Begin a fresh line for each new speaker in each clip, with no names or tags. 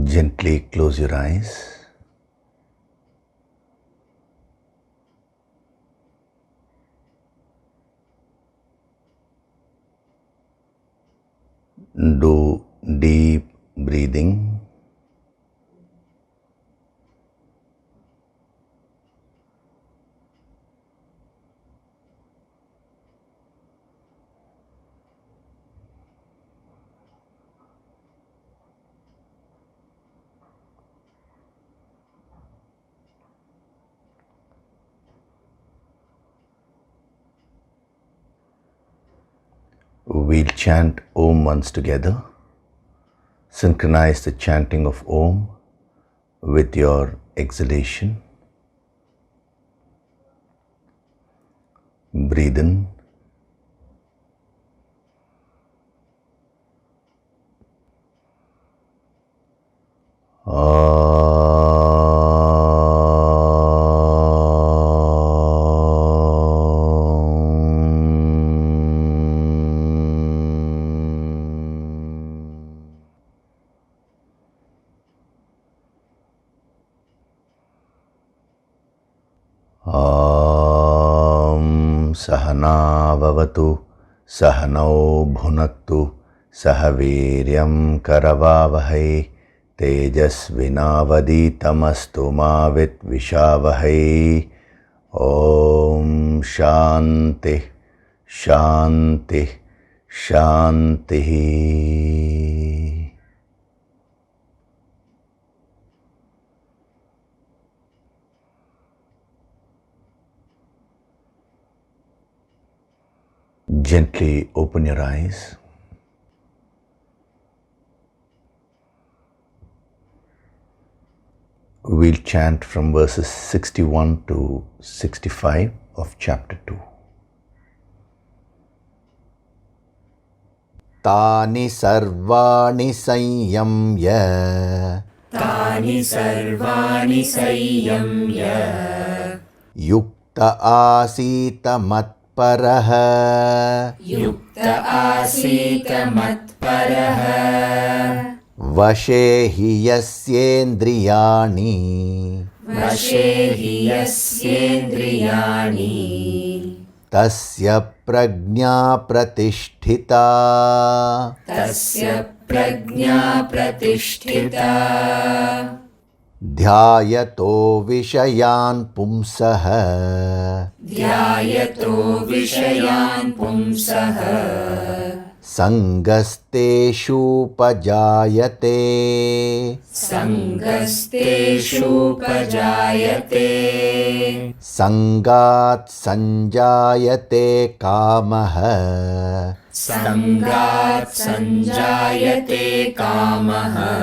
Gently close your eyes. Do deep breathing. We'll chant Om once together. Synchronize the chanting of Om with your exhalation. Breathe in. Sahana vavatu, sahanau bhunaktu, sahaviryam karavavahai, tejasvinavaditamastu ma vitvishavahay. Om Shanti, Shanti, Shanti. Gently open your eyes. We'll chant from verses 61 to 65 of chapter 2. Tani sarvani sanyamya,
Tani sarvani sanyamya,
yukta asita matparaha,
yukta asita matparaha,
vashe hi yasyendriyani,
vashe hi yasyendriyani,
tasya prajna pratisthita,
tasya prajna pratisthita,
dhyayato vishayan pumsaha,
dhyayato vishayan pumsaha,
sangasteshu pajayate,
sangasteshu pajayate,
sangat sanjayate kamaha,
sangat sanjayate kamaha,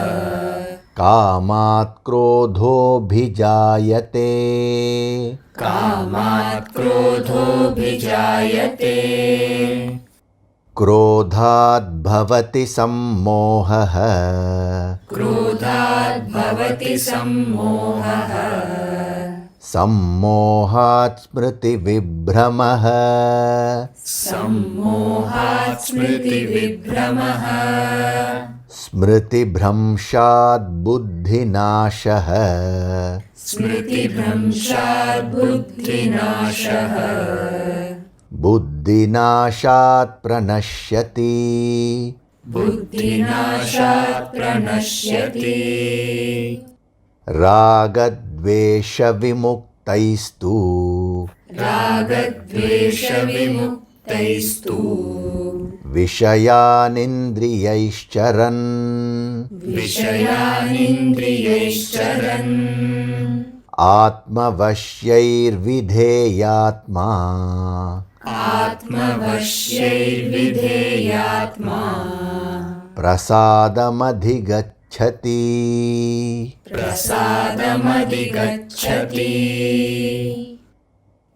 kamat krodho bhijayate,
kamat krodho bhijayate,
krodhat bhavati sammohaha,
krodhat bhavati sammohaha,
sammohat smriti vibhramaha,
sammohat smriti vibhramaha,
smriti bhramshat buddhinashaha,
smriti bhramshat buddhinashaha,
buddhinashat pranashyati,
buddhinashat pranashyati,
ragadvesha vimuktaistu,
ragadvesha vimuktaistu,
vishayanindriyaischaran,
vishayanindriyaischaran,
atmavasyairvidheyatma,
atmavasyairvidheyatma,
prasadamadigacchati,
prasadamadigacchati,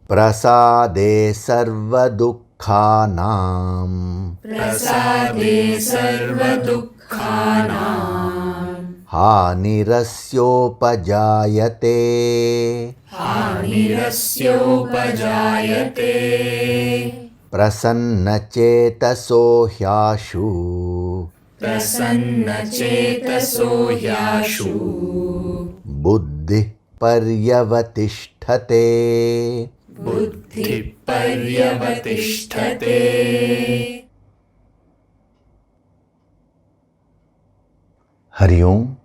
prasade sarvadukhanam,
prasade sarvadukhanam,
hanirasyopajayate,
hanirasyopajayate,
prasannachetaso hyashu,
प्रसन्नचेतसो ह्याशु
buddhi paryavatishthate.
बुद्धिः पर्यवतिष्ठते.
Hari Om,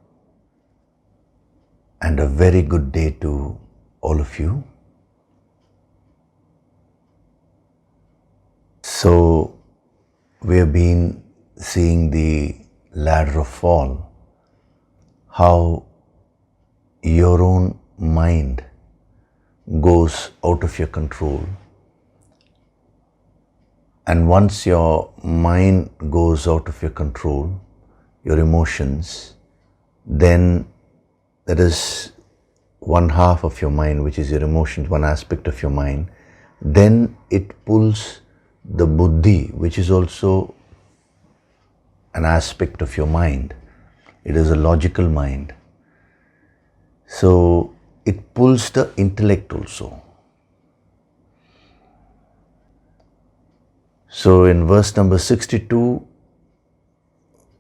and a very good day to all of you. So, we have been seeing the ladder of fall, how your own mind goes out of your control. And once your mind goes out of your control, your emotions, then there is one half of your mind, which is your emotions, one aspect of your mind. Then it pulls the buddhi, which is also an aspect of your mind. It is a logical mind. So it pulls the intellect also. So in verse number 62,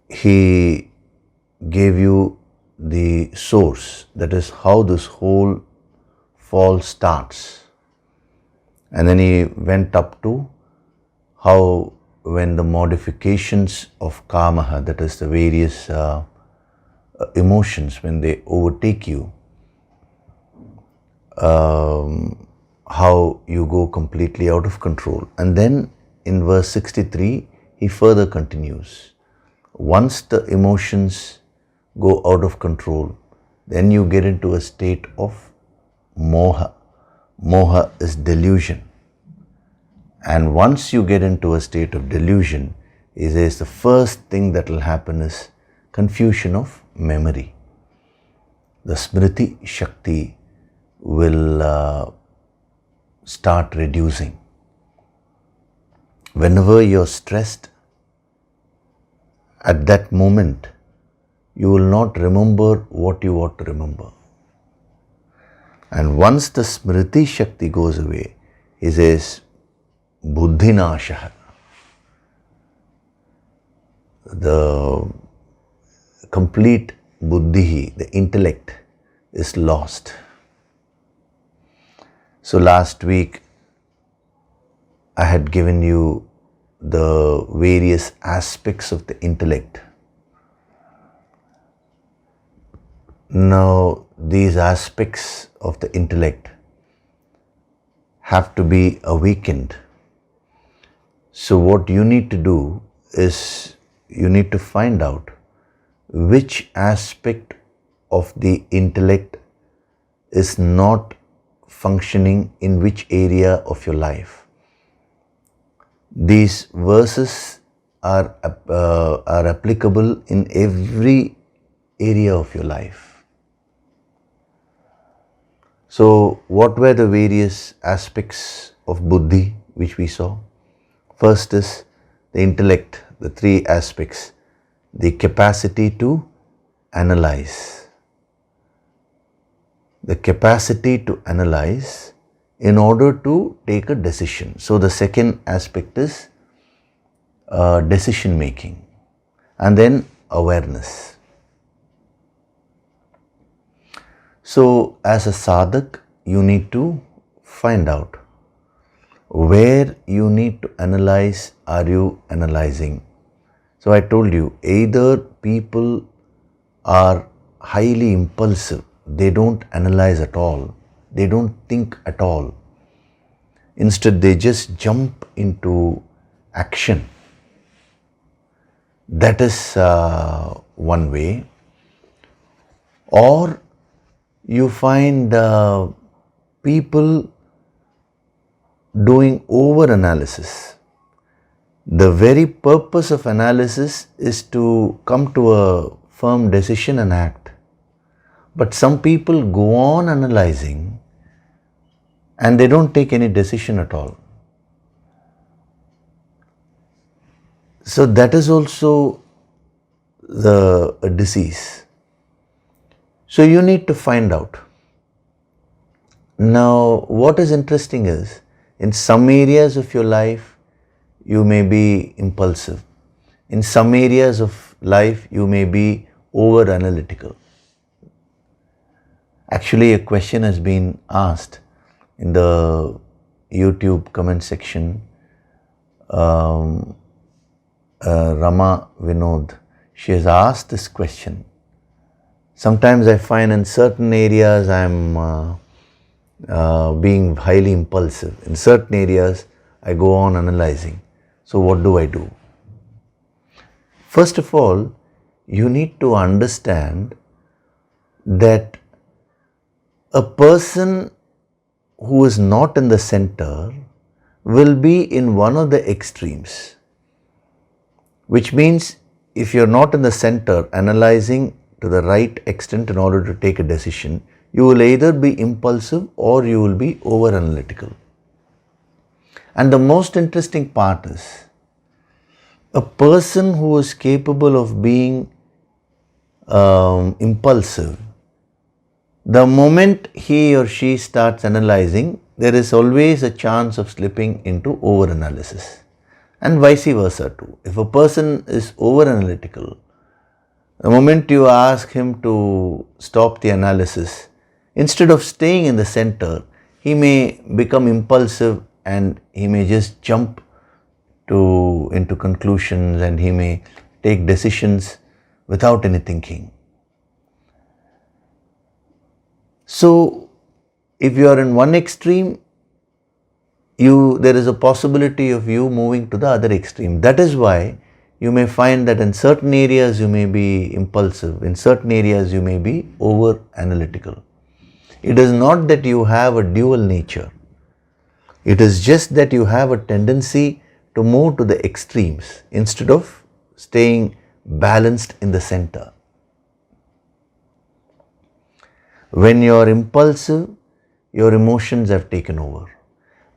he gave you the source, that is how this whole fall starts. And then he went up to how when the modifications of kamaha, that is the various emotions, when they overtake you, how you go completely out of control. And then in verse 63, he further continues. Once the emotions go out of control, then you get into a state of moha. Moha is delusion. And once you get into a state of delusion, he says the first thing that will happen is confusion of memory. The smriti shakti will start reducing. Whenever you're stressed, at that moment, you will not remember what you ought to remember. And once the smriti shakti goes away, he says, buddhinashaha. The complete buddhi, the intellect, is lost. So last week, I had given you the various aspects of the intellect. Now, these aspects of the intellect have to be awakened. So what you need to do is you need to find out which aspect of the intellect is not functioning in which area of your life. These verses are applicable in every area of your life. So, what were the various aspects of buddhi which we saw? First is the intellect, the three aspects, the capacity to analyze. The capacity to analyze in order to take a decision. So the second aspect is decision making, and then awareness. So as a sadhak, you need to find out where you need to analyze. Are you analyzing? So I told you, either people are highly impulsive, they don't analyze at all, they don't think at all. Instead, they just jump into action. That is one way. Or you find people doing over-analysis. The very purpose of analysis is to come to a firm decision and act. But some people go on analyzing and they don't take any decision at all. So that is also a disease. So you need to find out. Now, what is interesting is, in some areas of your life, you may be impulsive. In some areas of life you may be over analytical. Actually, a question has been asked in the YouTube comment section. Rama Vinod, she has asked this question. Sometimes I find in certain areas I'm being highly impulsive. In certain areas I go on analyzing. So what do I do? First of all, you need to understand that a person who is not in the center will be in one of the extremes. Which means if you're not in the center analyzing to the right extent in order to take a decision, you will either be impulsive or you will be over analytical. And the most interesting part is, a person who is capable of being impulsive, the moment he or she starts analyzing, there is always a chance of slipping into over analysis. And vice versa too. If a person is over analytical, the moment you ask him to stop the analysis, instead of staying in the center, he may become impulsive and he may just jump into conclusions, and he may take decisions without any thinking. So, if you are in one extreme, there is a possibility of you moving to the other extreme. That is why you may find that in certain areas you may be impulsive, in certain areas you may be over analytical. It is not that you have a dual nature. It is just that you have a tendency to move to the extremes instead of staying balanced in the center. When you are impulsive, your emotions have taken over.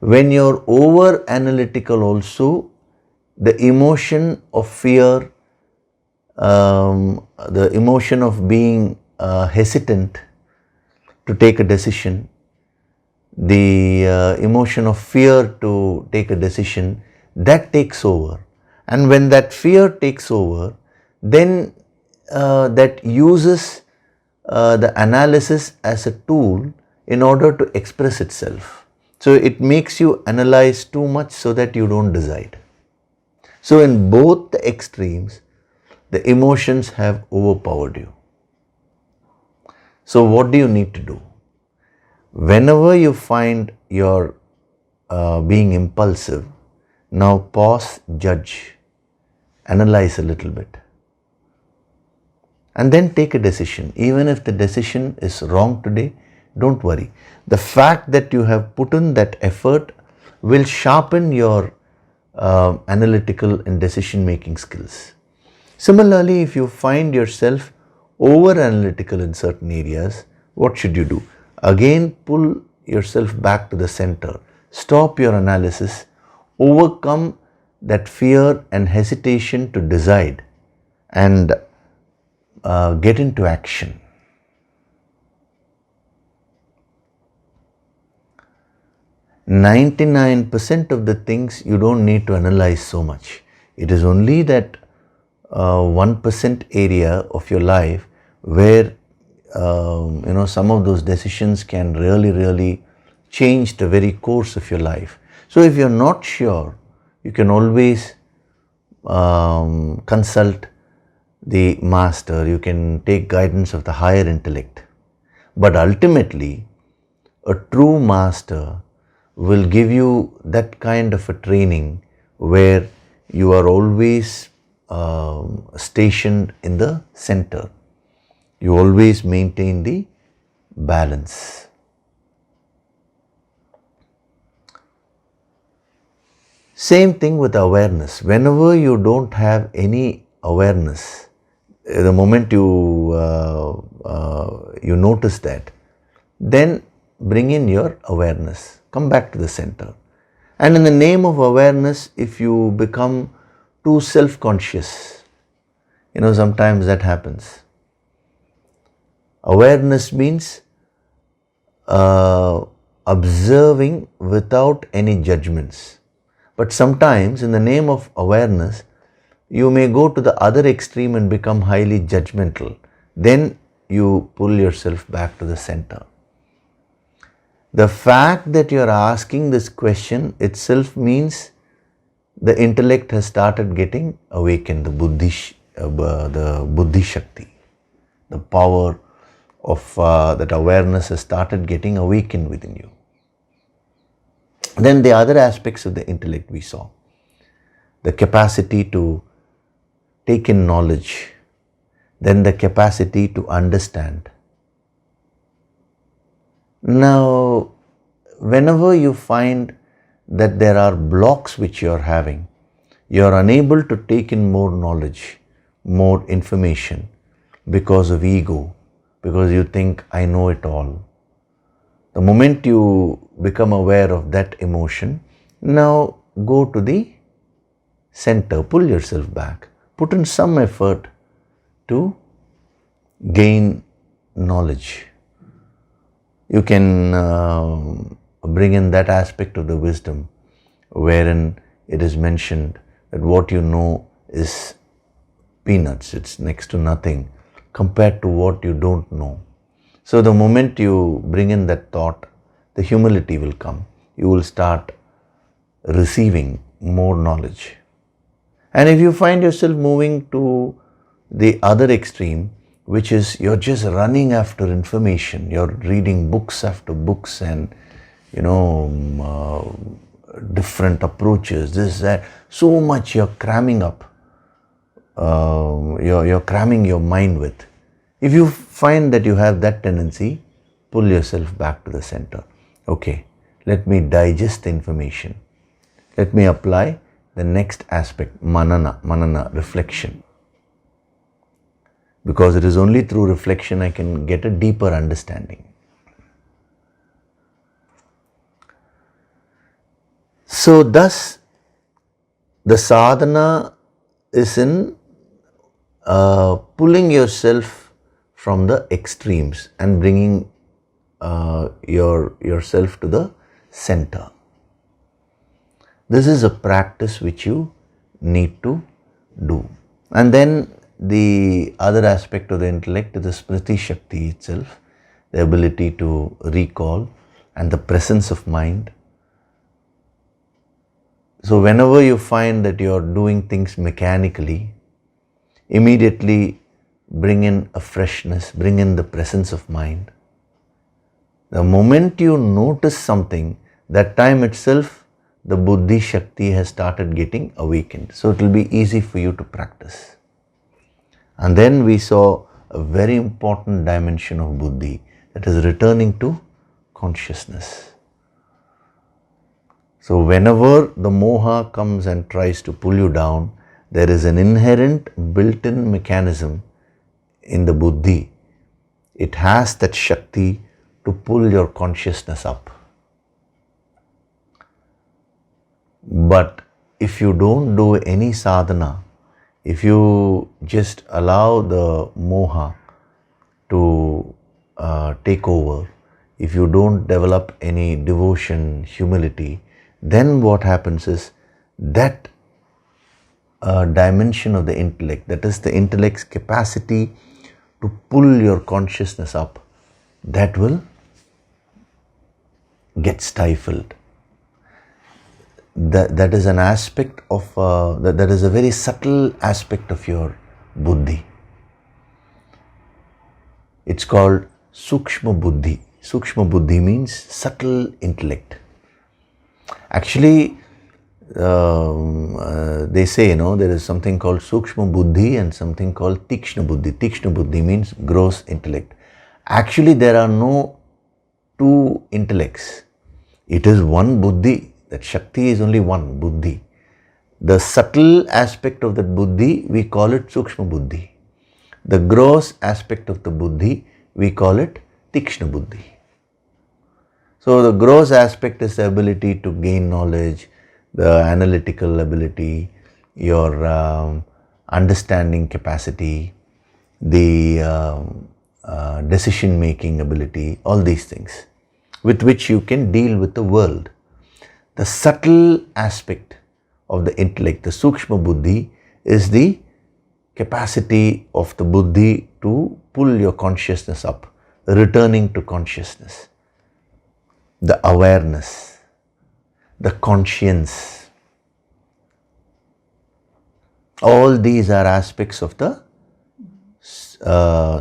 When you are over analytical also, the emotion of fear, the emotion of being hesitant to take a decision, the emotion of fear to take a decision, that takes over. And when that fear takes over, then that uses the analysis as a tool in order to express itself. So it makes you analyze too much so that you don't decide. So in both the extremes, the emotions have overpowered you. So what do you need to do? Whenever you find you're being impulsive, now pause, judge, analyze a little bit, and then take a decision. Even if the decision is wrong today, don't worry. The fact that you have put in that effort will sharpen your analytical and decision making skills. Similarly, if you find yourself over analytical in certain areas, what should you do? Again, pull yourself back to the center. Stop your analysis. Overcome that fear and hesitation to decide and get into action. %99 of the things you don't need to analyze so much. It is only that 1% area of your life where some of those decisions can really change the very course of your life. So if you're not sure, you can always consult the master, you can take guidance of the higher intellect. But ultimately, a true master will give you that kind of a training where you are always stationed in the center. You always maintain the balance. Same thing with awareness. Whenever you don't have any awareness, the moment you notice that, then bring in your awareness. Come back to the center. And in the name of awareness, if you become too self-conscious, sometimes that happens. Awareness means observing without any judgments. But sometimes in the name of awareness, you may go to the other extreme and become highly judgmental. Then you pull yourself back to the center. The fact that you are asking this question itself means the intellect has started getting awakened, the buddhi shakti, the power of that awareness has started getting awakened within you. Then the other aspects of the intellect we saw, the capacity to take in knowledge, then the capacity to understand. Now, whenever you find that there are blocks which you are having, you are unable to take in more knowledge, more information because of ego, because you think I know it all. The moment you become aware of that emotion, now go to the center, pull yourself back, put in some effort to gain knowledge. You can bring in that aspect of the wisdom wherein it is mentioned that what you know is peanuts, it's next to nothing compared to what you don't know. So the moment you bring in that thought, the humility will come. You will start receiving more knowledge. And if you find yourself moving to the other extreme, which is you're just running after information, you're reading books after books and different approaches, this, that, so much you're cramming up, you're cramming your mind with. If you find that you have that tendency, pull yourself back to the center. Okay, let me digest the information. Let me apply the next aspect, manana, reflection. Because it is only through reflection I can get a deeper understanding. So thus, the sadhana is in pulling yourself from the extremes and bringing yourself to the center. This is a practice which you need to do. And then the other aspect of the intellect is the smriti shakti itself, the ability to recall and the presence of mind. So whenever you find that you are doing things mechanically, immediately bring in a freshness, bring in the presence of mind. The moment you notice something, that time itself the buddhi shakti has started getting awakened. So it will be easy for you to practice. And then we saw a very important dimension of buddhi, that is returning to consciousness. So whenever the moha comes and tries to pull you down, there is an inherent built-in mechanism in the buddhi. It has that shakti to pull your consciousness up. But if you don't do any sadhana, if you just allow the moha to take over, if you don't develop any devotion, humility, then what happens is that dimension of the intellect, that is the intellect's capacity to pull your consciousness up, that will get stifled. That is an aspect of, that is a very subtle aspect of your buddhi. It's called sukshma buddhi. Sukshma buddhi means subtle intellect. Actually, they say, there is something called sukshma buddhi and something called tikshna buddhi. Tikshna buddhi means gross intellect. Actually, there are no two intellects. It is one buddhi. That Shakti is only one, buddhi. The subtle aspect of that buddhi, we call it sukshma buddhi. The gross aspect of the buddhi, we call it tikshna buddhi. So the gross aspect is the ability to gain knowledge, the analytical ability, your understanding capacity, the decision-making ability, all these things with which you can deal with the world. The subtle aspect of the intellect, the sukshma buddhi, is the capacity of the buddhi to pull your consciousness up, returning to consciousness, the awareness, the conscience. All these are aspects of the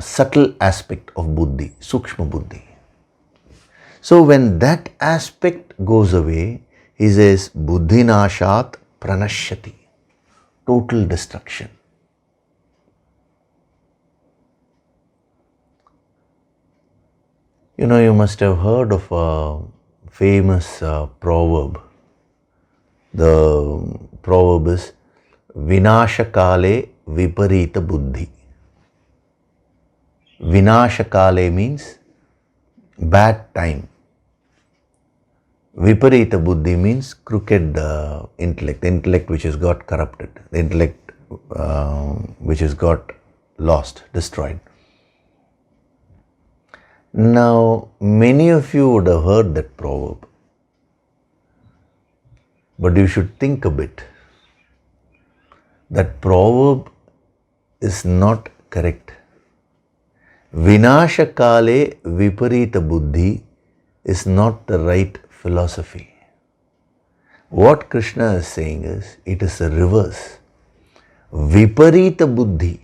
subtle aspect of buddhi, sukshma buddhi. So when that aspect goes away, he says, buddhi nashat pranashyati, total destruction. You know, you must have heard of a famous proverb. The proverb is, Vinashakale viparita buddhi. Vinashakale means bad time. Viparita buddhi means crooked intellect, the intellect which has got corrupted, the intellect which has got lost, destroyed. Now, many of you would have heard that proverb, but you should think a bit. That proverb is not correct. Vinashakale viparita buddhi is not the right philosophy. What Krishna is saying is, it is a reverse. Viparita buddhi,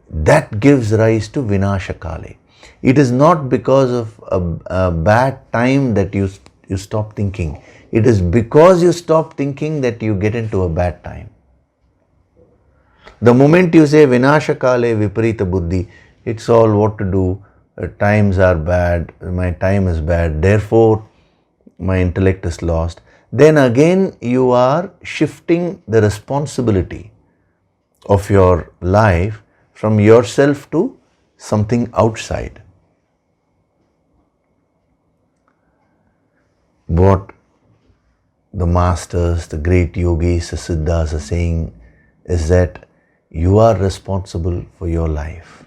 that gives rise to Vinashakale. It is not because of a bad time that you stop thinking. It is because you stop thinking that you get into a bad time. The moment you say Vinashakale viparita buddhi, it's all what to do. Times are bad, my time is bad, therefore my intellect is lost. Then again you are shifting the responsibility of your life from yourself to something outside. What the masters, the great yogis, the siddhas are saying is that you are responsible for your life.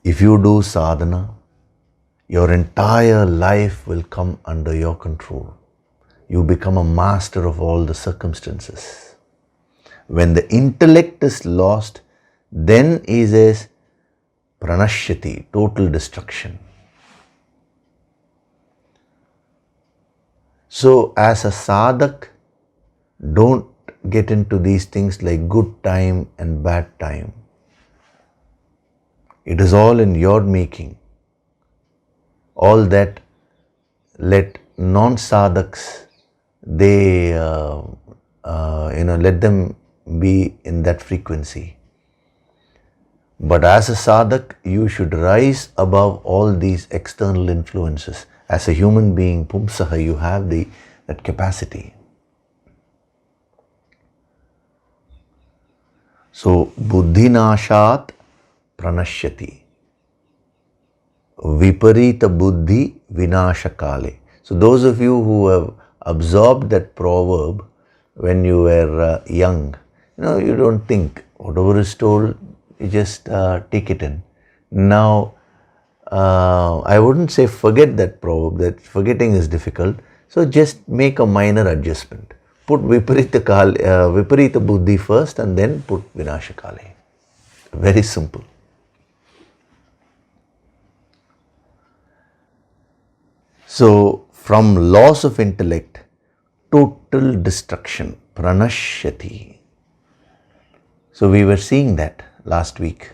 If you do sadhana, your entire life will come under your control. You become a master of all the circumstances. When the intellect is lost, then he says pranashyati, total destruction. So as a sadhak, don't get into these things like good time and bad time. It is all in your making. All that, let non-sadhaks, they, let them be in that frequency. But as a sadhak, you should rise above all these external influences. As a human being, pumsaha, you have that capacity. So, buddhi nashat pranashyati. Viparita buddhi vinashakale. So those of you who have absorbed that proverb when you were young, you don't think. Whatever is told, you just take it in. Now, I wouldn't say forget that proverb, that forgetting is difficult. So just make a minor adjustment. Put viparita buddhi first and then put vinashakale. Very simple. So, from loss of intellect, total destruction, pranashyati. So, we were seeing that last week.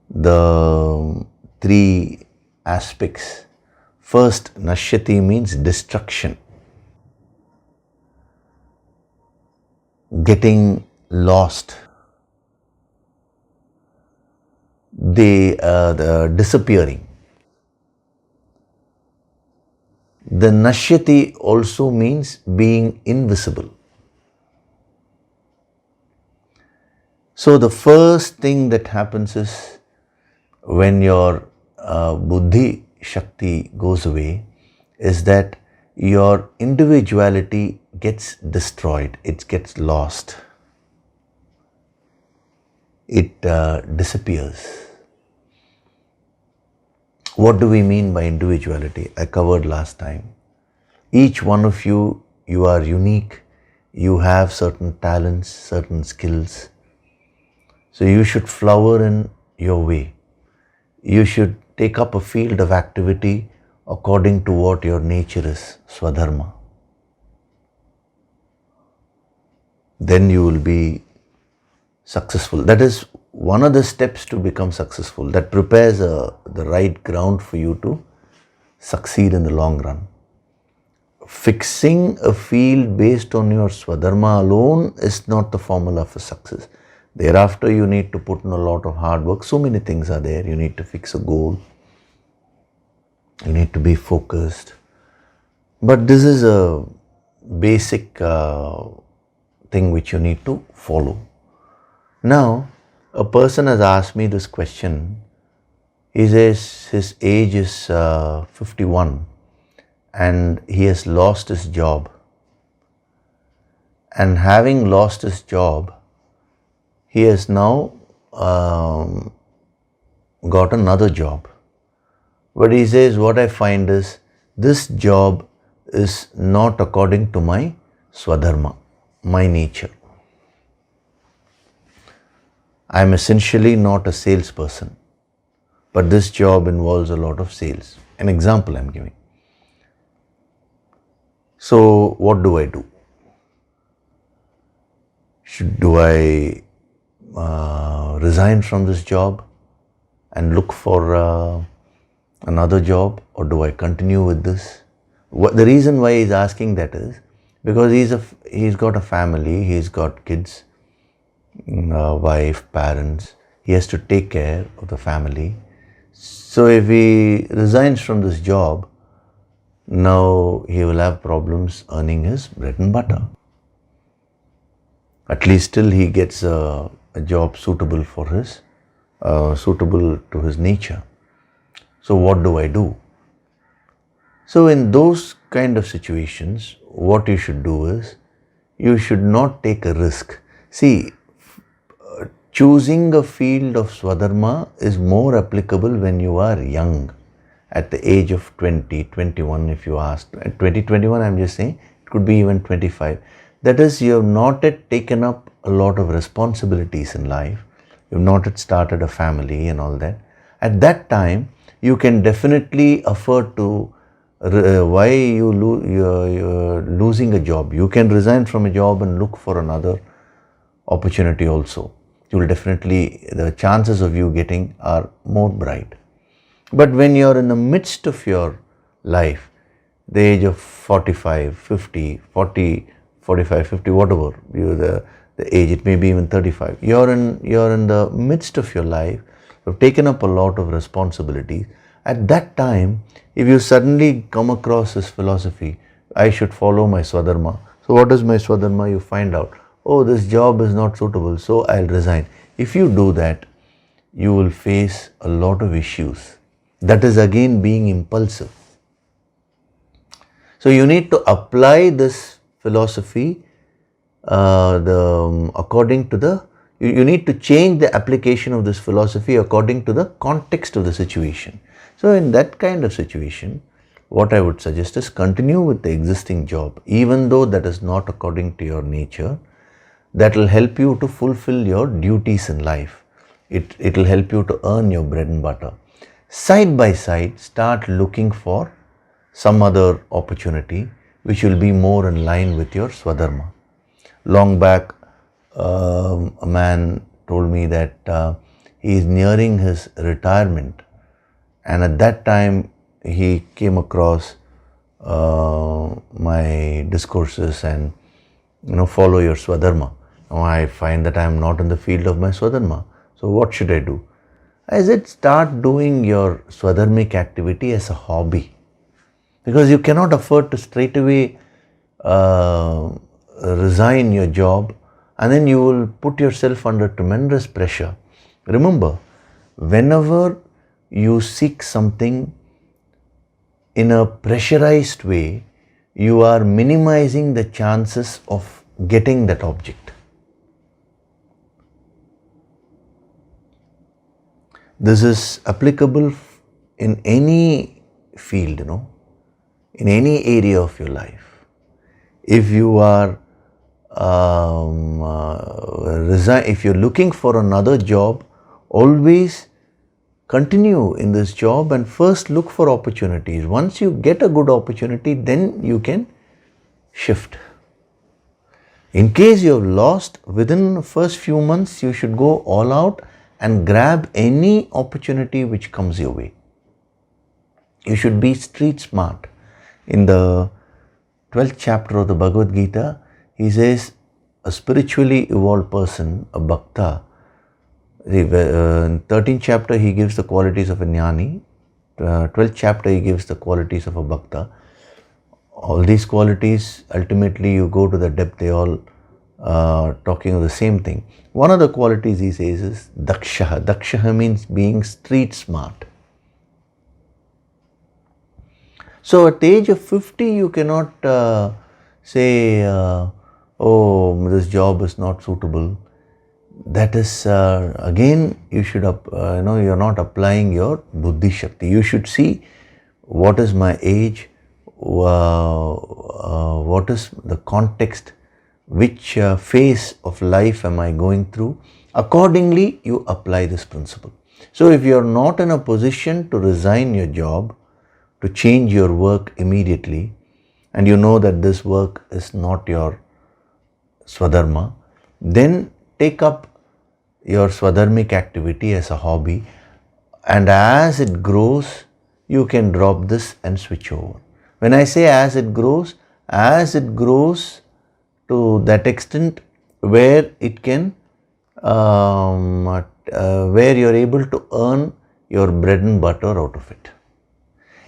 The three aspects. First, nashyati means destruction. Getting lost. The disappearing. The nashyati also means being invisible. So the first thing that happens is when your buddhi shakti goes away is that your individuality gets destroyed, it gets lost, it disappears. What do we mean by individuality? I covered last time. Each one of you, you are unique You have certain talents, certain skills. So you should flower in your way. You should take up a field of activity according to what your nature is, Swadharma. Then you will be successful. That is one of the steps to become successful. That prepares the right ground for you to succeed in the long run. Fixing a field based on your Swadharma alone is not the formula for success. Thereafter, you need to put in a lot of hard work. So many things are there. You need to fix a goal. You need to be focused. But this is a basic thing which you need to follow. Now, a person has asked me this question. He says his age is 51 and he has lost his job. And having lost his job, he has now got another job. But he says, what I find is, this job is not according to my Swadharma, my nature. I am essentially not a salesperson, but this job involves a lot of sales. An example I am giving. So what do I do? Do I resign from this job and look for another job, or do I continue with this? The reason why he's asking that is because he's got a family, he's got kids, wife, parents. He has to take care of the family. So if he resigns from this job, now he will have problems earning his bread and butter. At least till he gets a job suitable for his, suitable to his nature. So what do I do? So in those kind of situations, what you should do is, you should not take a risk. See, choosing a field of Swadharma is more applicable when you are young, at the age of 20, 21 if you ask. At 20, 21 I'm just saying, it could be even 25. That is, you have not yet taken up a lot of responsibilities in life. You have not yet started a family and all that. At that time, you can definitely afford to, why you're losing a job. You can resign from a job and look for another opportunity also. You will definitely, the chances of you getting are more bright. But when you're in the midst of your life, the age of 45, 50, 40, 45, 50, whatever, the age, it may be even 35. You're in the midst of your life, you've taken up a lot of responsibilities. At that time, if you suddenly come across this philosophy, I should follow my Swadharma. So what is my Swadharma? You find out, oh, this job is not suitable, so I'll resign. If you do that, you will face a lot of issues. That is again being impulsive. So you need to apply this philosophy according to the, you need to change the application of this philosophy according to the context of the situation. So in that kind of situation, what I would suggest is continue with the existing job, even though that is not according to your nature. That will help you to fulfill your duties in life. It will help you to earn your bread and butter. Side by side, start looking for some other opportunity which will be more in line with your Swadharma. Long back, a man told me that he is nearing his retirement, and at that time he came across my discourses and, follow your Swadharma. Now I find that I am not in the field of my Swadharma. So what should I do? I said, start doing your Swadharmic activity as a hobby. Because you cannot afford to straight away resign your job, and then you will put yourself under tremendous pressure. Remember, whenever you seek something in a pressurized way, you are minimizing the chances of getting that object. This is applicable in any field, in any area of your life. If you are resign, if you're looking for another job, always continue in this job and first look for opportunities. Once you get a good opportunity, then you can shift. In case you've lost, within the first few months, you should go all out and grab any opportunity which comes your way. You should be street smart. In the 12th chapter of the Bhagavad Gita, he says a spiritually evolved person, a bhakta, in 13th chapter he gives the qualities of a jnani, 12th chapter he gives the qualities of a bhakta. All these qualities, ultimately you go to the depth, they all talking of the same thing. One of the qualities he says is dakshaha. Dakshaha means being street smart. So at the age of 50, you cannot say, oh, this job is not suitable. That is, again, you should, you're not applying your buddhi shakti. You should see what is my age, what is the context, which phase of life am I going through. Accordingly, you apply this principle. So if you're not in a position to resign your job, to change your work immediately, and you know that this work is not your swadharma, then take up your swadharmic activity as a hobby, and as it grows, you can drop this and switch over. When I say as it grows to that extent where it can, where you're able to earn your bread and butter out of it.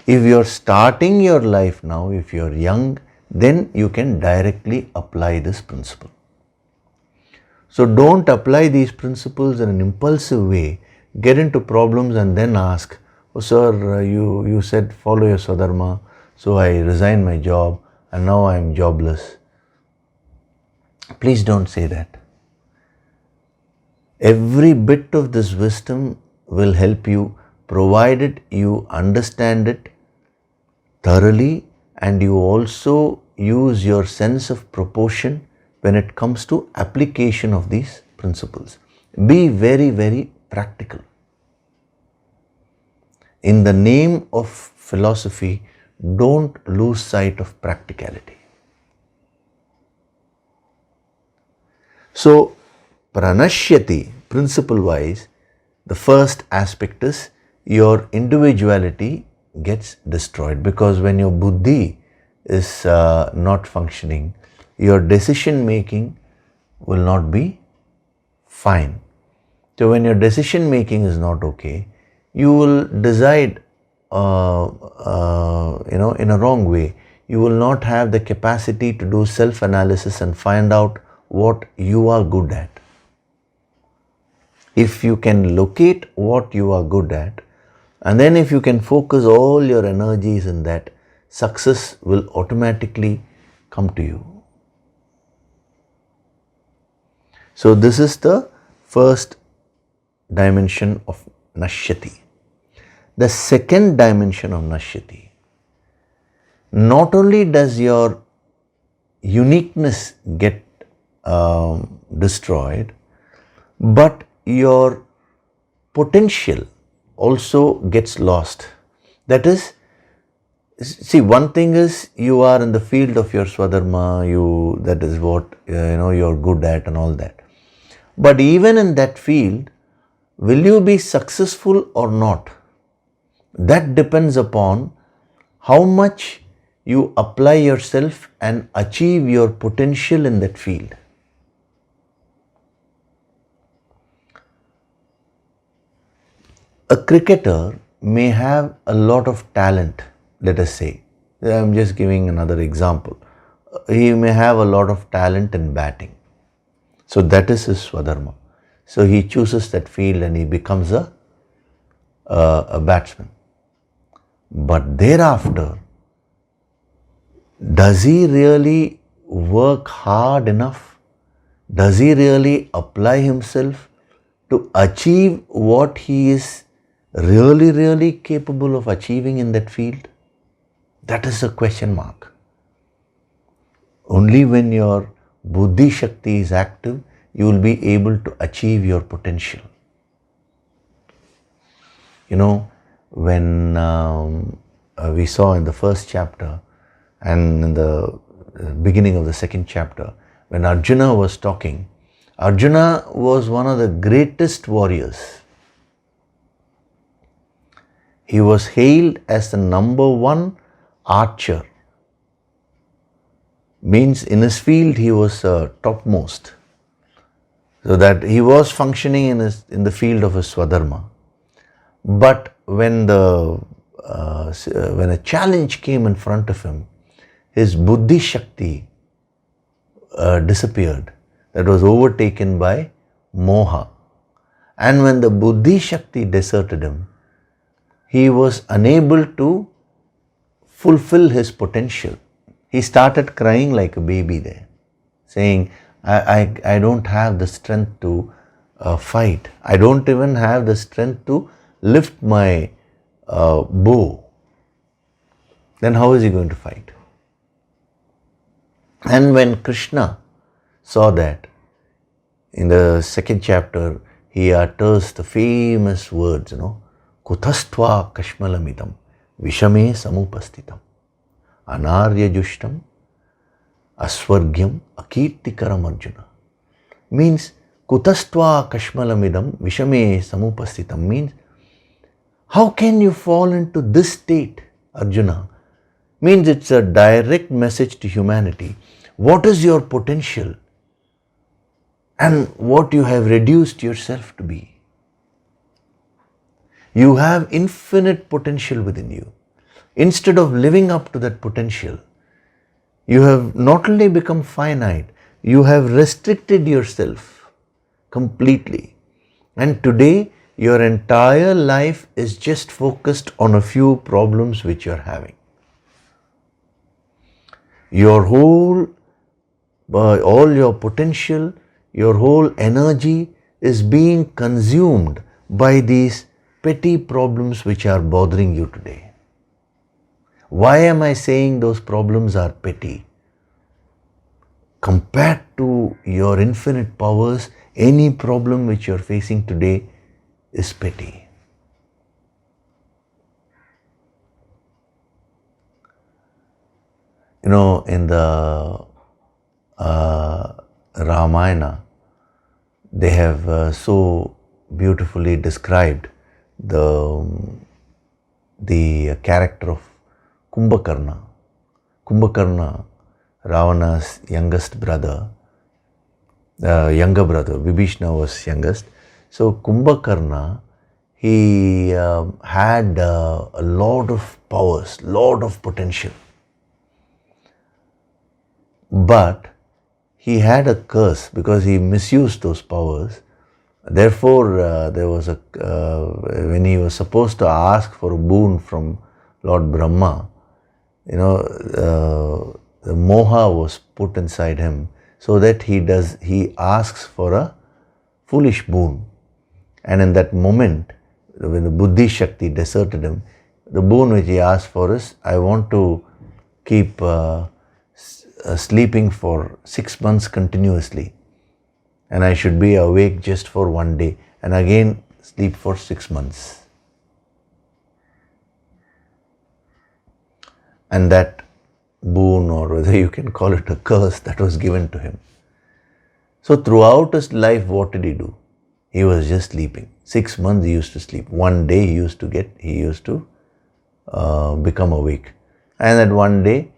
If you're starting your life now, if you're young, then you can directly apply this principle. So don't apply these principles in an impulsive way, get into problems and then ask, oh sir, you said follow your swadharma, so I resigned my job and now I am jobless. Please don't say that. Every bit of this wisdom will help you, provided you understand it thoroughly and you also use your sense of proportion when it comes to application of these principles. Be very, very practical. In the name of philosophy, don't lose sight of practicality. So, pranashyati, principle-wise, the first aspect is your individuality gets destroyed, because when your buddhi is not functioning, your decision making will not be fine. So when your decision making is not okay, you will decide in a wrong way. You will not have the capacity to do self-analysis and find out what you are good at. If you can locate what you are good at, and then if you can focus all your energies in that, success will automatically come to you. So this is the first dimension of nashyati. The second dimension of nashyati, not only does your uniqueness get destroyed, but your potential also gets lost. That is, see, one thing is you are in the field of your swadharma, that is what you're good at and all that. But even in that field, will you be successful or not? That depends upon how much you apply yourself and achieve your potential in that field. A cricketer may have a lot of talent, let us say. I'm just giving another example. He may have a lot of talent in batting. So that is his swadharma. So he chooses that field and he becomes a batsman. But thereafter, does he really work hard enough? Does he really apply himself to achieve what he is really capable of achieving in that field? That is a question mark. Only when your Buddhi Shakti is active, you will be able to achieve your potential. You know, when we saw in the first chapter and in the beginning of the second chapter, when Arjuna was talking, Arjuna was one of the greatest warriors. He was hailed as the number one archer. Means in his field he was topmost. So that he was functioning in the field of his Swadharma. But when a challenge came in front of him, his Buddhi Shakti disappeared. That was overtaken by Moha. And when the Buddhi Shakti deserted him, he was unable to fulfill his potential. He started crying like a baby there, saying, I don't have the strength to fight. I don't even have the strength to lift my bow. Then how is he going to fight? And when Krishna saw that, in the second chapter, he utters the famous words, Kutastva kashmalamidam vishame samupastitam anarya jushtam asvargyam akirtikaram Arjuna. Means, Kutastva kashmalamidam vishame samupastitam means, how can you fall into this state, Arjuna? Means it's a direct message to humanity. What is your potential and what you have reduced yourself to be? You have infinite potential within you. Instead of living up to that potential, you have not only become finite, you have restricted yourself completely. And today, your entire life is just focused on a few problems which you are having. Your whole, all your potential, your whole energy is being consumed by these petty problems which are bothering you today. Why am I saying those problems are petty? Compared to your infinite powers, any problem which you are facing today is petty. In the Ramayana, they have so beautifully described the character of Kumbhakarna. Kumbhakarna, Ravana's youngest brother, younger brother, Vibhishna was youngest. So Kumbhakarna, he had a lot of powers, lot of potential. But he had a curse because he misused those powers. Therefore, there was when he was supposed to ask for a boon from Lord Brahma, the moha was put inside him so that he asks for a foolish boon. And in that moment, when the Buddhi Shakti deserted him, the boon which he asked for is, I want to keep sleeping for 6 months continuously. And I should be awake just for one day and again sleep for 6 months. And that boon, or whether you can call it a curse, that was given to him. So throughout his life, what did he do? He was just sleeping. 6 months he used to sleep. One day he used to become awake. And that one day,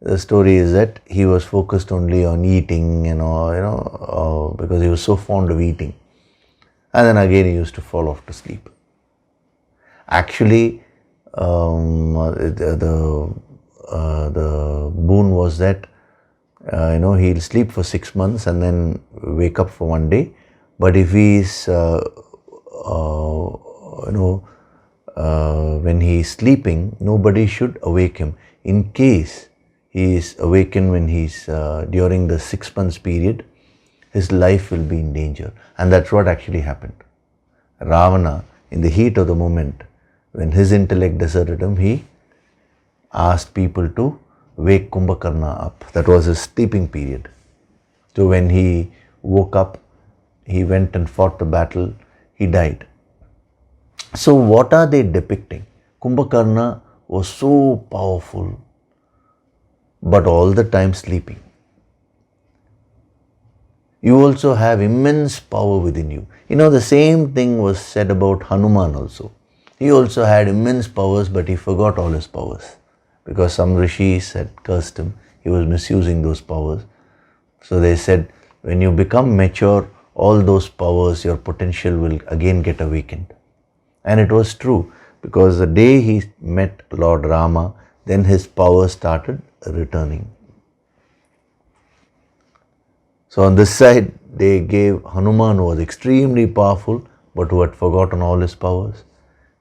the story is that he was focused only on eating, because he was so fond of eating. And then again he used to fall off to sleep. Actually, the boon was that, he'll sleep for 6 months and then wake up for one day. But if he is, when he is sleeping, nobody should awake him. In case he is awakened when he's during the 6 months period, his life will be in danger. And that's what actually happened. Ravana, in the heat of the moment, when his intellect deserted him, he asked people to wake Kumbhakarna up. That was his sleeping period. So when he woke up, he went and fought the battle, he died. So what are they depicting? Kumbhakarna was so powerful, but all the time sleeping. You also have immense power within you. The same thing was said about Hanuman also. He also had immense powers, but he forgot all his powers because some rishis had cursed him. He was misusing those powers. So they said, when you become mature, all those powers, your potential will again get awakened. And it was true, because the day he met Lord Rama, then his power started returning. So on this side, they gave Hanuman, who was extremely powerful, but who had forgotten all his powers.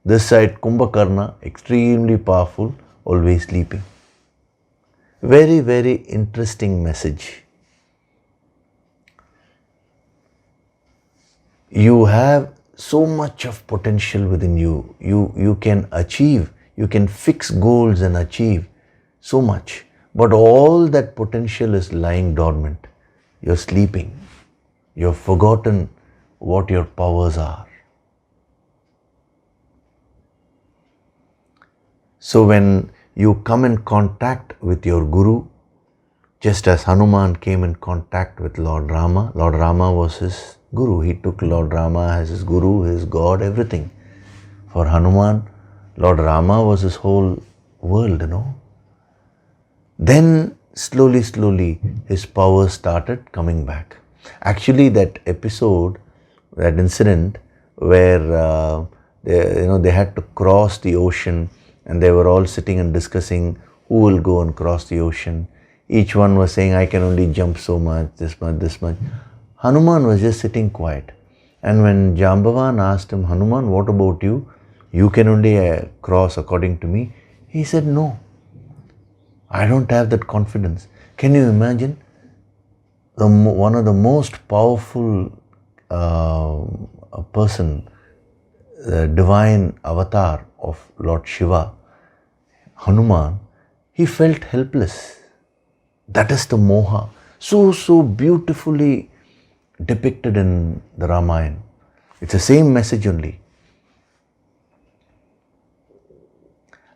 This side, Kumbhakarna, extremely powerful, always sleeping. Very, very interesting message. You have so much of potential within you. You can achieve, you can fix goals and achieve so much. But all that potential is lying dormant. You're sleeping. You've forgotten what your powers are. So when you come in contact with your Guru, just as Hanuman came in contact with Lord Rama was his Guru. He took Lord Rama as his Guru, his God, everything. For Hanuman, Lord Rama was his whole world, Then slowly, his power started coming back. Actually, that episode, that incident where they had to cross the ocean, and they were all sitting and discussing who will go and cross the ocean. Each one was saying, I can only jump so much, this much. Hanuman was just sitting quiet. And when Jambavan asked him, Hanuman, what about you? You can only cross according to me. He said, no, I don't have that confidence. Can you imagine? One of the most powerful person, the divine avatar of Lord Shiva, Hanuman, he felt helpless. That is the moha. So beautifully depicted in the Ramayana. It's the same message only.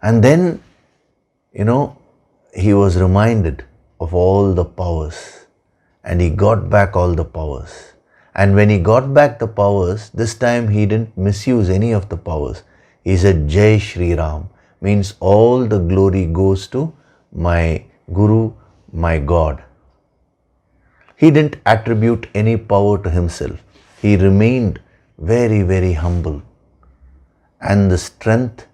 And then, he was reminded of all the powers, and he got back all the powers. And when he got back the powers, this time he didn't misuse any of the powers. He said, Jai Shri Ram, means all the glory goes to my Guru, my God. He didn't attribute any power to himself. He remained very, very humble. And the strength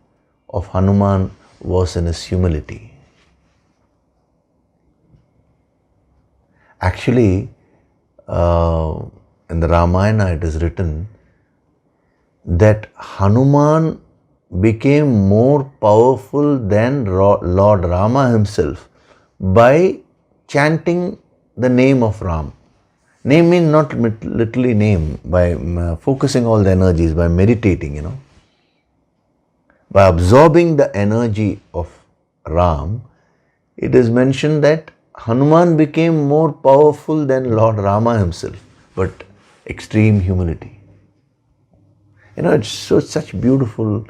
of Hanuman was in his humility. Actually, in the Ramayana it is written that Hanuman became more powerful than Lord Rama himself by chanting the name of Ram. Name means not literally name, by focusing all the energies, by meditating, By absorbing the energy of Ram, it is mentioned that Hanuman became more powerful than Lord Rama himself, but extreme humility. It's such beautiful,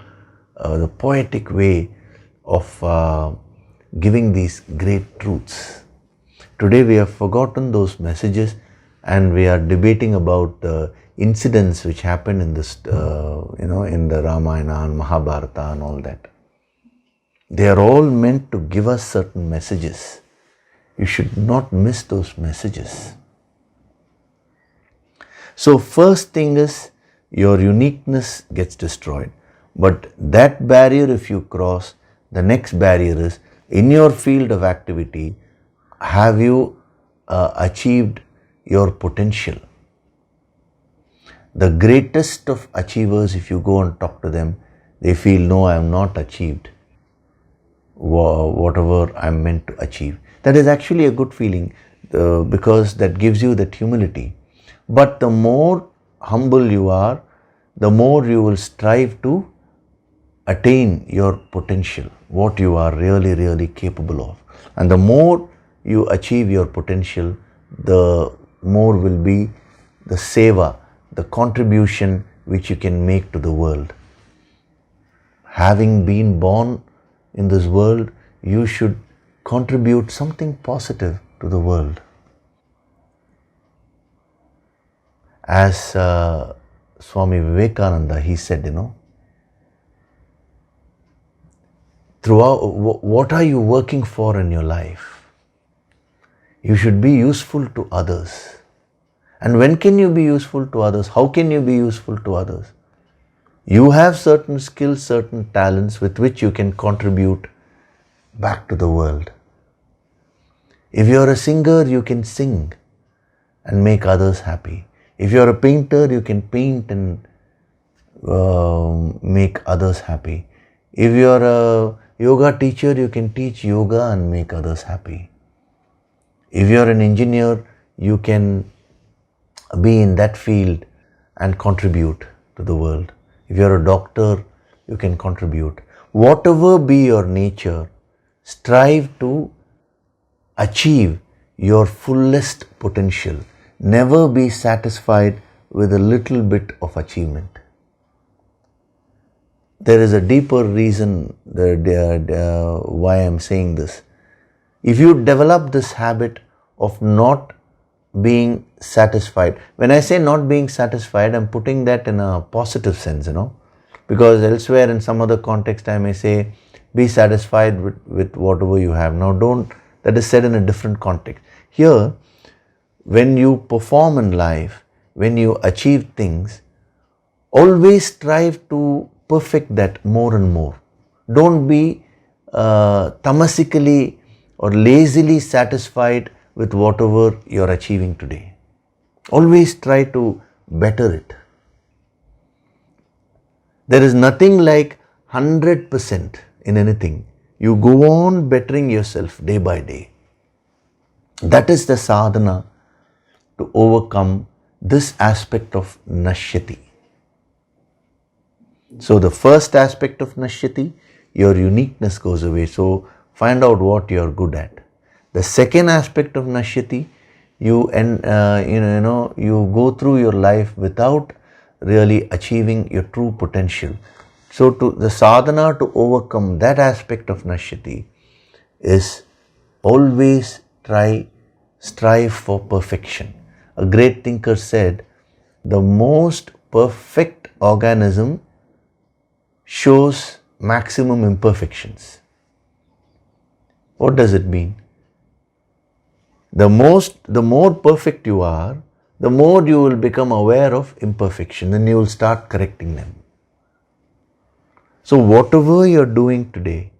the poetic way of giving these great truths. Today we have forgotten those messages, and we are debating about the incidents which happened in this, in the Ramayana and Mahabharata and all that. They are all meant to give us certain messages. You should not miss those messages. So first thing is, your uniqueness gets destroyed. But that barrier, if you cross, the next barrier is, in your field of activity, have you achieved your potential? The greatest of achievers, if you go and talk to them, they feel, no, I have not achieved whatever I am meant to achieve. That is actually a good feeling, because that gives you that humility. But the more humble you are, the more you will strive to attain your potential, what you are really capable of. And the more you achieve your potential, the more will be the seva, the contribution which you can make to the world. Having been born in this world, you should contribute something positive to the world. As Swami Vivekananda, he said, throughout, what are you working for in your life? You should be useful to others. And when can you be useful to others? How can you be useful to others? You have certain skills, certain talents with which you can contribute back to the world. If you are a singer, you can sing and make others happy. If you are a painter, you can paint and make others happy. If you are a yoga teacher, you can teach yoga and make others happy. If you are an engineer, you can be in that field and contribute to the world. If you are a doctor, you can contribute. Whatever be your nature, strive to achieve your fullest potential. Never be satisfied with a little bit of achievement. There is a deeper reason why I am saying this. If you develop this habit of not being satisfied, when I say not being satisfied, I'm putting that in a positive sense, because elsewhere in some other context I may say, be satisfied with whatever you have. Now that is said in a different context. Here, when you perform in life, when you achieve things, always strive to perfect that more and more. Don't be tamasically or lazily satisfied with whatever you're achieving today. Always try to better it. There is nothing like 100% in anything. You go on bettering yourself day by day. That is the sadhana to overcome this aspect of nashyati. So the first aspect of nashyati, your uniqueness goes away. So find out what you're good at. The second aspect of nashyati, you go through your life without really achieving your true potential. So the sadhana to overcome that aspect of nashyati is always strive for perfection. A great thinker said, the most perfect organism shows maximum imperfections. What does it mean? The more perfect you are, the more you will become aware of imperfection and you will start correcting them. So whatever you're doing today,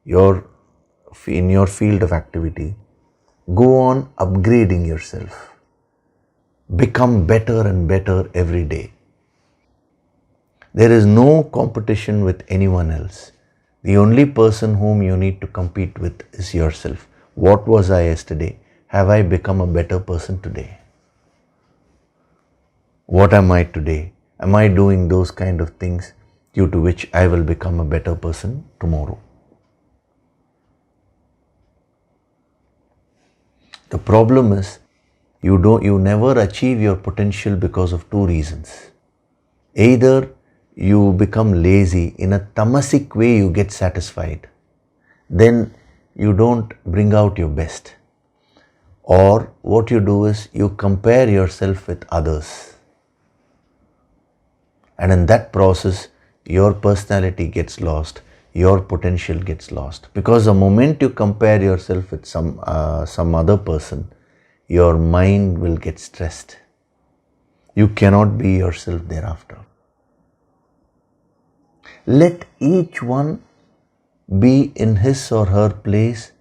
in your field of activity, go on upgrading yourself. Become better and better every day. There is no competition with anyone else. The only person whom you need to compete with is yourself. What was I yesterday? Have I become a better person today? What am I today? Am I doing those kind of things due to which I will become a better person tomorrow? The problem is you never achieve your potential because of two reasons. Either you become lazy, in a tamasic way you get satisfied, then you don't bring out your best. Or what you do is you compare yourself with others. And in that process, your personality gets lost, your potential gets lost. Because the moment you compare yourself with some other person, your mind will get stressed. You cannot be yourself thereafter. Let each one be in his or her place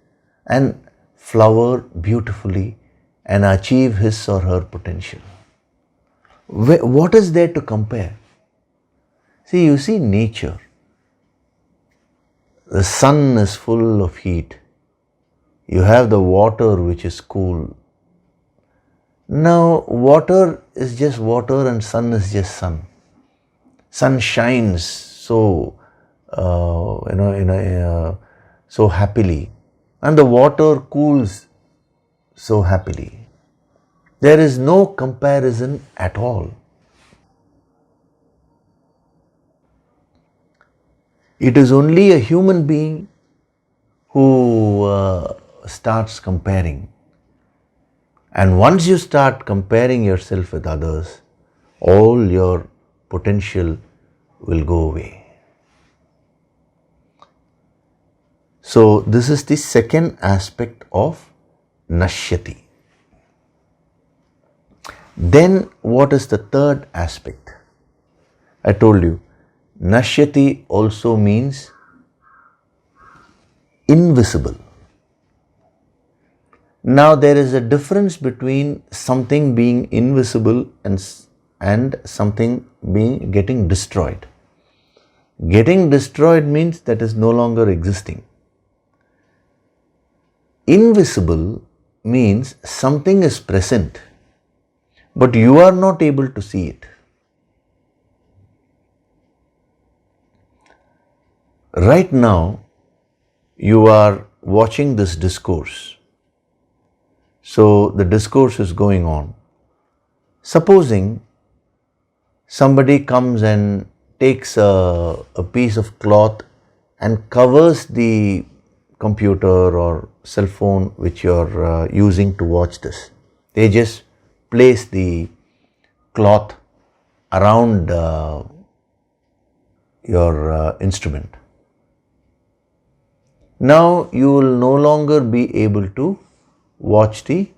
and flower beautifully and achieve his or her potential. What is there to compare? See, you see nature. The sun is full of heat. You have the water which is cool. Now, water is just water and sun is just sun. Sun shines so so happily, and the water cools so happily. There is no comparison at all. It is only a human being who starts comparing. And once you start comparing yourself with others, all your potential will go away. So this is the second aspect of nashyati. Then what is the third aspect? I told you, nashyati also means invisible. Now there is a difference between something being invisible and something getting destroyed. Getting destroyed means that is no longer existing. Invisible means something is present, but you are not able to see it. Right now, you are watching this discourse. So the discourse is going on. Supposing somebody comes and takes a piece of cloth and covers the computer or cell phone which you're using to watch this. They just place the cloth around your instrument. Now you will no longer be able to watch the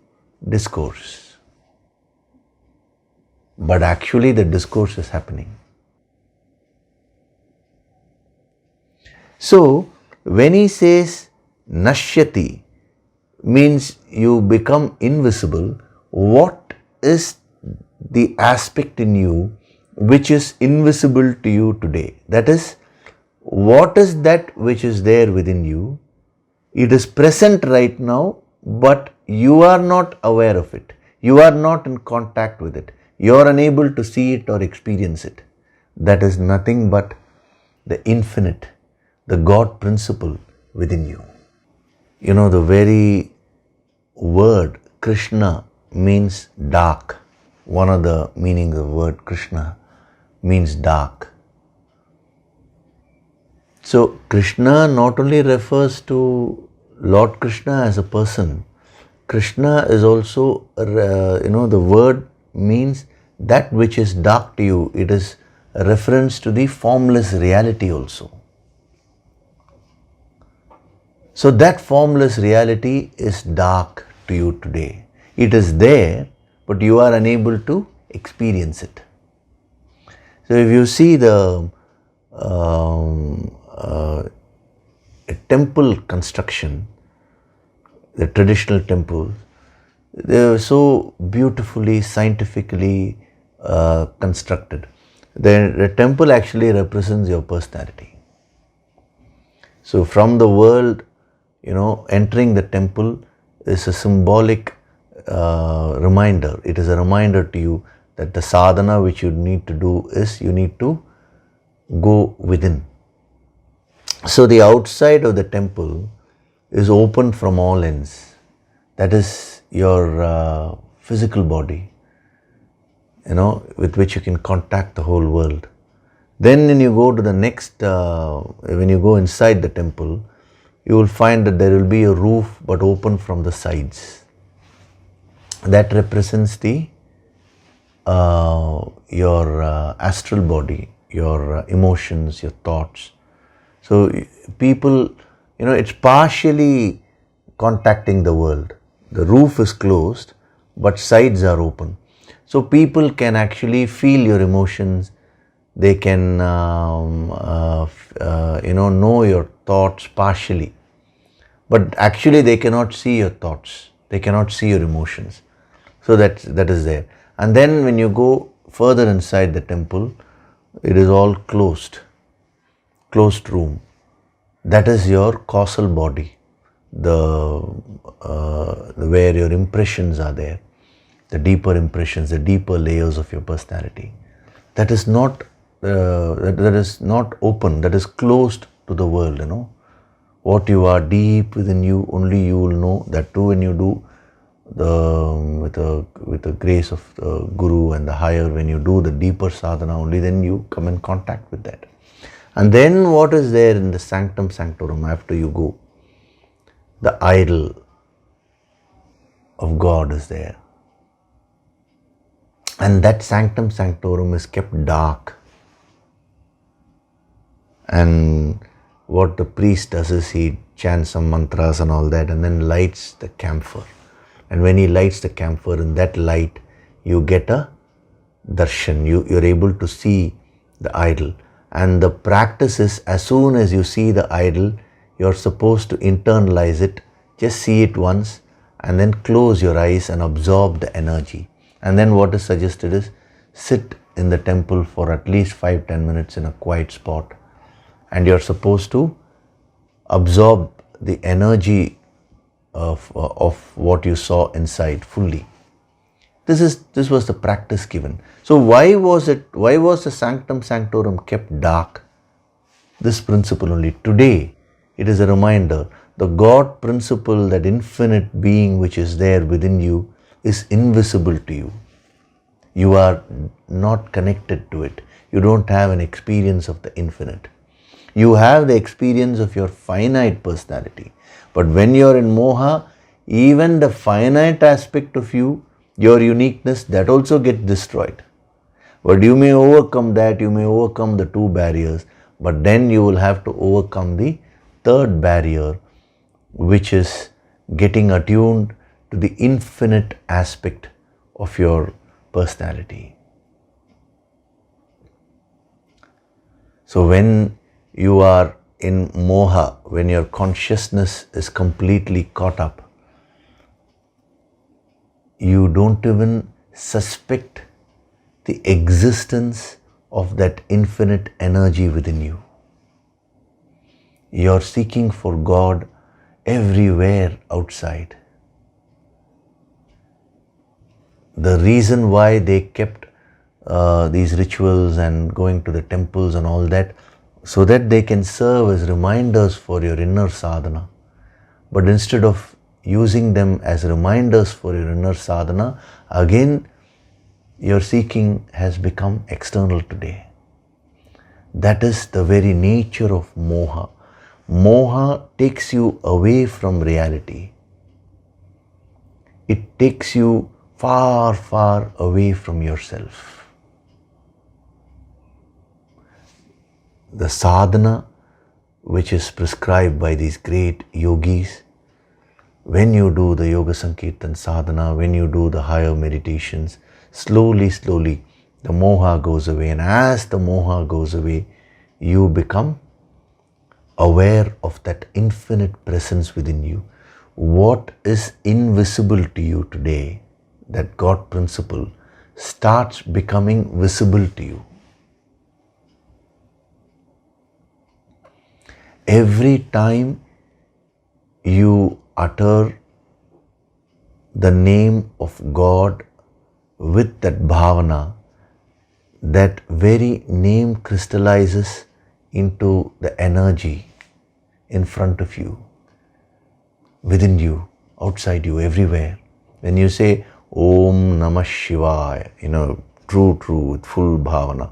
discourse. But actually the discourse is happening. So when he says nashyati means you become invisible, what is the aspect in you which is invisible to you today? That is, what is that which is there within you? It is present right now, but you are not aware of it. You are not in contact with it. You are unable to see it or experience it. That is nothing but the infinite, the God principle within you. You know, the very word Krishna means dark. One of the meanings of the word Krishna means dark. So Krishna not only refers to Lord Krishna as a person. Krishna is also, the word means that which is dark to you. It is a reference to the formless reality also. So that formless reality is dark to you today. It is there, but you are unable to experience it. So if you see the temple construction, the traditional temples, they are so beautifully, scientifically constructed. The temple actually represents your personality. So from the world, entering the temple is a symbolic reminder. It is a reminder to you that the sadhana which you need to do is you need to go within. So the outside of the temple is open from all ends. That is your physical body, with which you can contact the whole world. Then when you go to the next, when you go inside the temple, you will find that there will be a roof but open from the sides. That represents your astral body, your emotions, your thoughts. So people, it's partially contacting the world. The roof is closed, but sides are open. So people can actually feel your emotions. They can, know your thoughts partially. But actually they cannot see your thoughts. They cannot see your emotions. So that is there. And then when you go further inside the temple, it is all closed room. That is your causal body, where your impressions are there, the deeper impressions, the deeper layers of your personality. That is not open. That is closed to the world. What you are deep within you, only you will know. That too, when you do with the grace of the Guru and the higher, when you do the deeper sadhana only, then you come in contact with that. And then what is there in the sanctum sanctorum after you go? The idol of God is there. And that sanctum sanctorum is kept dark. And what the priest does is he chants some mantras and all that, and then lights the camphor. And when he lights the camphor, in that light you get a darshan. You're able to see the idol. And the practice is, as soon as you see the idol, you're supposed to internalize it. Just see it once and then close your eyes and absorb the energy. And then what is suggested is sit in the temple for at least 5-10 minutes in a quiet spot. And you're supposed to absorb the energy of what you saw inside fully. This was the practice given. So why was the sanctum sanctorum kept dark? This principle only. Today, it is a reminder, the God principle, that infinite being which is there within you, is invisible to you. You are not connected to it. You don't have an experience of the infinite. You have the experience of your finite personality. But when you're in moha, even the finite aspect of you, your uniqueness, that also gets destroyed. But you may overcome that, you may overcome the two barriers, but then you will have to overcome the third barrier, which is getting attuned to the infinite aspect of your personality. So when you are in moha, when your consciousness is completely caught up, you don't even suspect the existence of that infinite energy within you. You're seeking for God everywhere outside. The reason why they kept these rituals and going to the temples and all that, so that they can serve as reminders for your inner sadhana. But instead of using them as reminders for your inner sadhana, again your seeking has become external today. That is the very nature of moha. Moha takes you away from reality. It takes you far, far away from yourself. The sadhana which is prescribed by these great yogis, when you do the yoga sankirtan sadhana, when you do the higher meditations, slowly, slowly the moha goes away. And as the moha goes away, you become aware of that infinite presence within you. What is invisible to you today, that God principle, starts becoming visible to you. Every time you utter the name of God with that bhavana, that very name crystallizes into the energy in front of you, within you, outside you, everywhere. When you say Om Namah Shivaya, true, with full bhavana,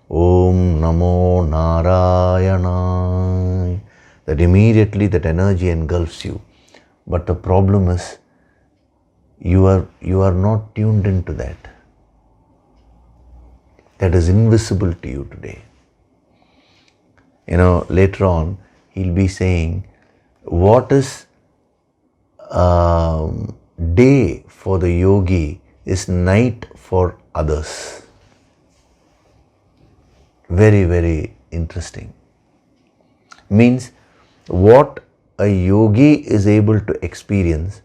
Om Namo Narayana, that immediately that energy engulfs you. But the problem is, you are not tuned into that. That is invisible to you today. Later on, he'll be saying, what is day for the yogi is night for others. Very, very interesting. Means what a yogi is able to experience,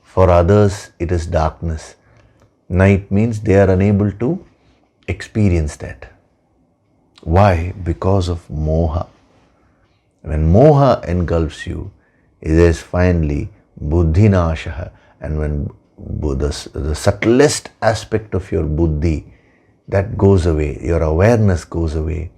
for others it is darkness. Night means they are unable to experience that. Why? Because of moha. When moha engulfs you, it is finally buddhinashaha. And when the subtlest aspect of your buddhi, that goes away, your awareness goes away,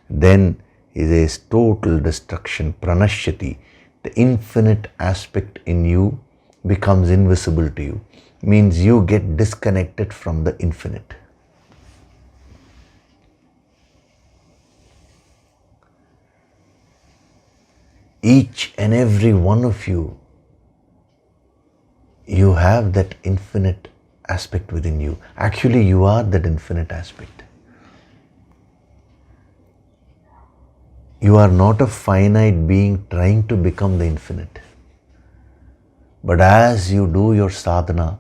then it is total destruction, pranashyati. The infinite aspect in you becomes invisible to you. Means you get disconnected from the infinite. Each and every one of you, you have that infinite aspect within you. Actually, you are that infinite aspect. You are not a finite being trying to become the infinite. But as you do your sadhana,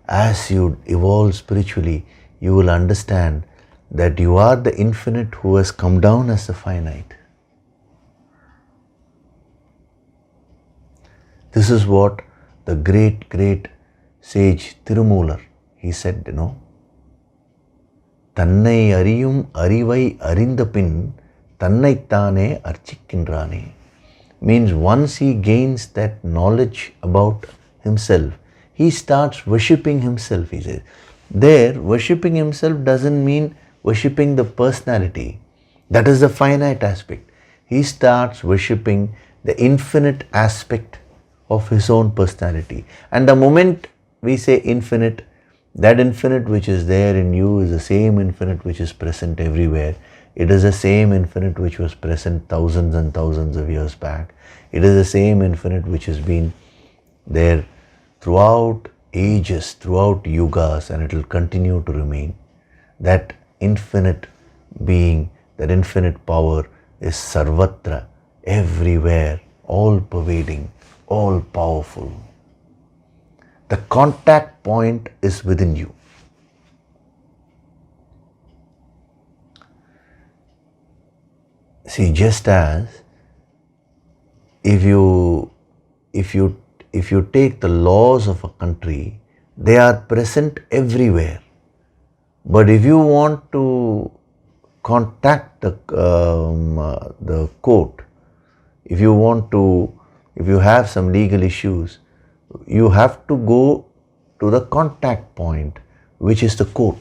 as you evolve spiritually, you will understand that you are the infinite who has come down as the finite. This is what the great sage Tirumular, he said, Tannai ariyum arivai arindapin tannaittane archikkindrane. Means once he gains that knowledge about himself, he starts worshipping himself, he says. There, worshipping himself doesn't mean worshipping the personality. That is the finite aspect. He starts worshipping the infinite aspect of his own personality. And the moment we say infinite, that infinite which is there in you is the same infinite which is present everywhere. It is the same infinite which was present thousands and thousands of years back. It is the same infinite which has been there throughout ages, throughout yugas, and it will continue to remain. That infinite being, that infinite power is sarvatra, everywhere, all pervading, all powerful. The contact point is within you. See, just as if you take the laws of a country, they are present everywhere. But if you want to contact the court, if you have some legal issues, you have to go to the contact point, which is the court.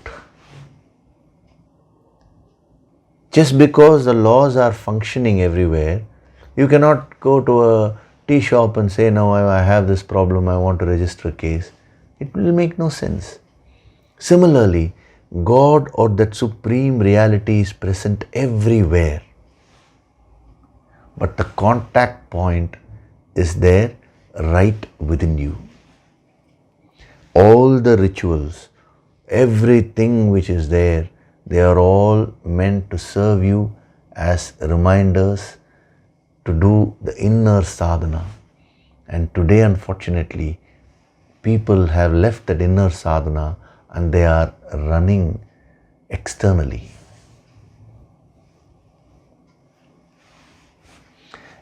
Just because the laws are functioning everywhere, you cannot go to a tea shop and say, now I have this problem, I want to register a case. It will make no sense. Similarly, God or that supreme reality is present everywhere. But the contact point is there right within you. All the rituals, everything which is there, they are all meant to serve you as reminders to do the inner sadhana. And today, unfortunately, people have left that inner sadhana and they are running externally.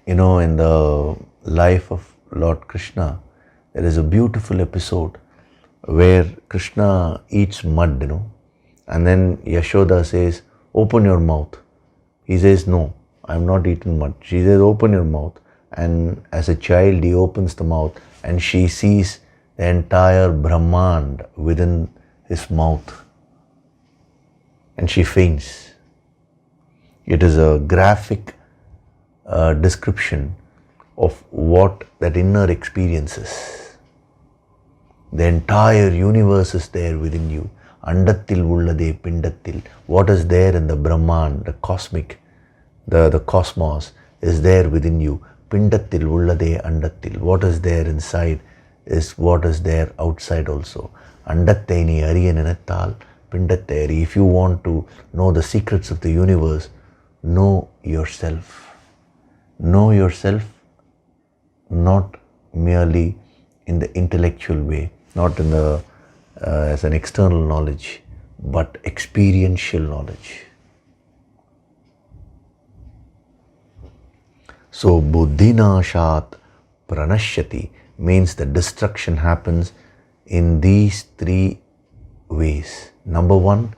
In the life of Lord Krishna, there is a beautiful episode where Krishna eats mud, and then Yashoda says, open your mouth. He says, no, I am not eaten mud. She says, open your mouth. And as a child, he opens the mouth and she sees the entire Brahmand within his mouth. And she faints. It is a graphic description of what that inner experience is. The entire universe is there within you. Andattil ullade pindattil. What is there in the Brahman, the cosmic, the cosmos is there within you. Pindattil ullade andattil. What is there inside is what is there outside also. Andattaini ariyanenattal pindatteri. If you want to know the secrets of the universe, know yourself. Know yourself not merely in the intellectual way, not in the as an external knowledge, but experiential knowledge. So buddhinashat pranashyati means the destruction happens in these three ways. Number one,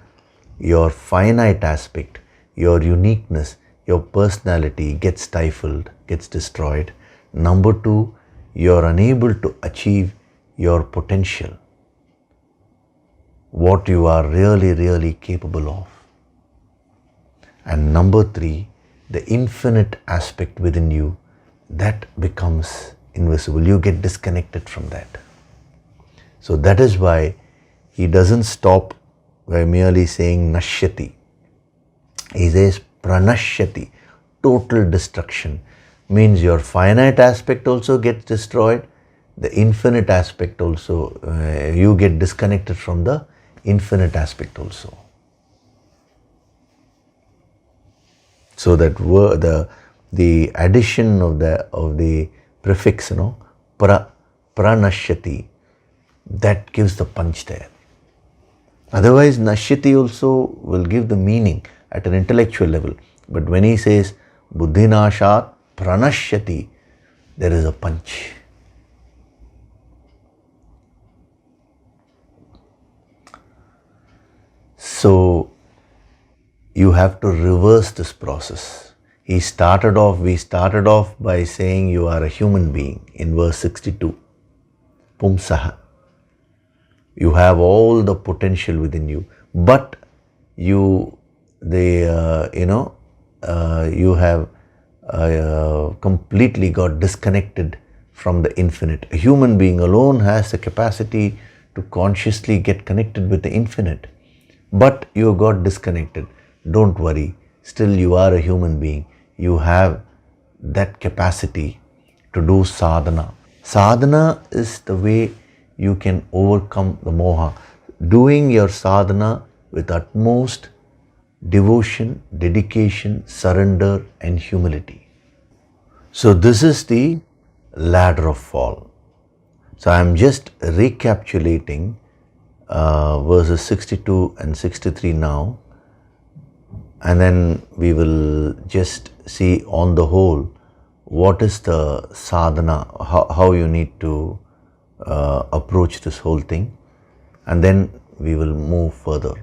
your finite aspect, your uniqueness, your personality gets stifled, gets destroyed. Number two, you're unable to achieve your potential, what you are really capable of. And number three, the infinite aspect within you, that becomes invisible. You get disconnected from that. So that is why he doesn't stop by merely saying nashyati. He says pranashyati, total destruction. Means your finite aspect also gets destroyed, the infinite aspect also, you get disconnected from the infinite aspect also. So that the addition of the prefix, pranashyati, that gives the punch there. Otherwise, nashyati also will give the meaning at an intellectual level. But when he says buddhinashat pranashyati, there is a punch. So you have to reverse this process. We started off by saying you are a human being in verse 62. Pumsaha. You have all the potential within you, but you have completely got disconnected from the infinite. A human being alone has the capacity to consciously get connected with the infinite, but you got disconnected. Don't worry, still you are a human being. You have that capacity to do sadhana. Sadhana is the way you can overcome the moha. Doing your sadhana with utmost devotion, dedication, surrender and humility. So this is the ladder of fall. So I am just recapitulating verses 62 and 63 now, and then we will just see on the whole what is the sadhana, how you need to approach this whole thing, and then we will move further.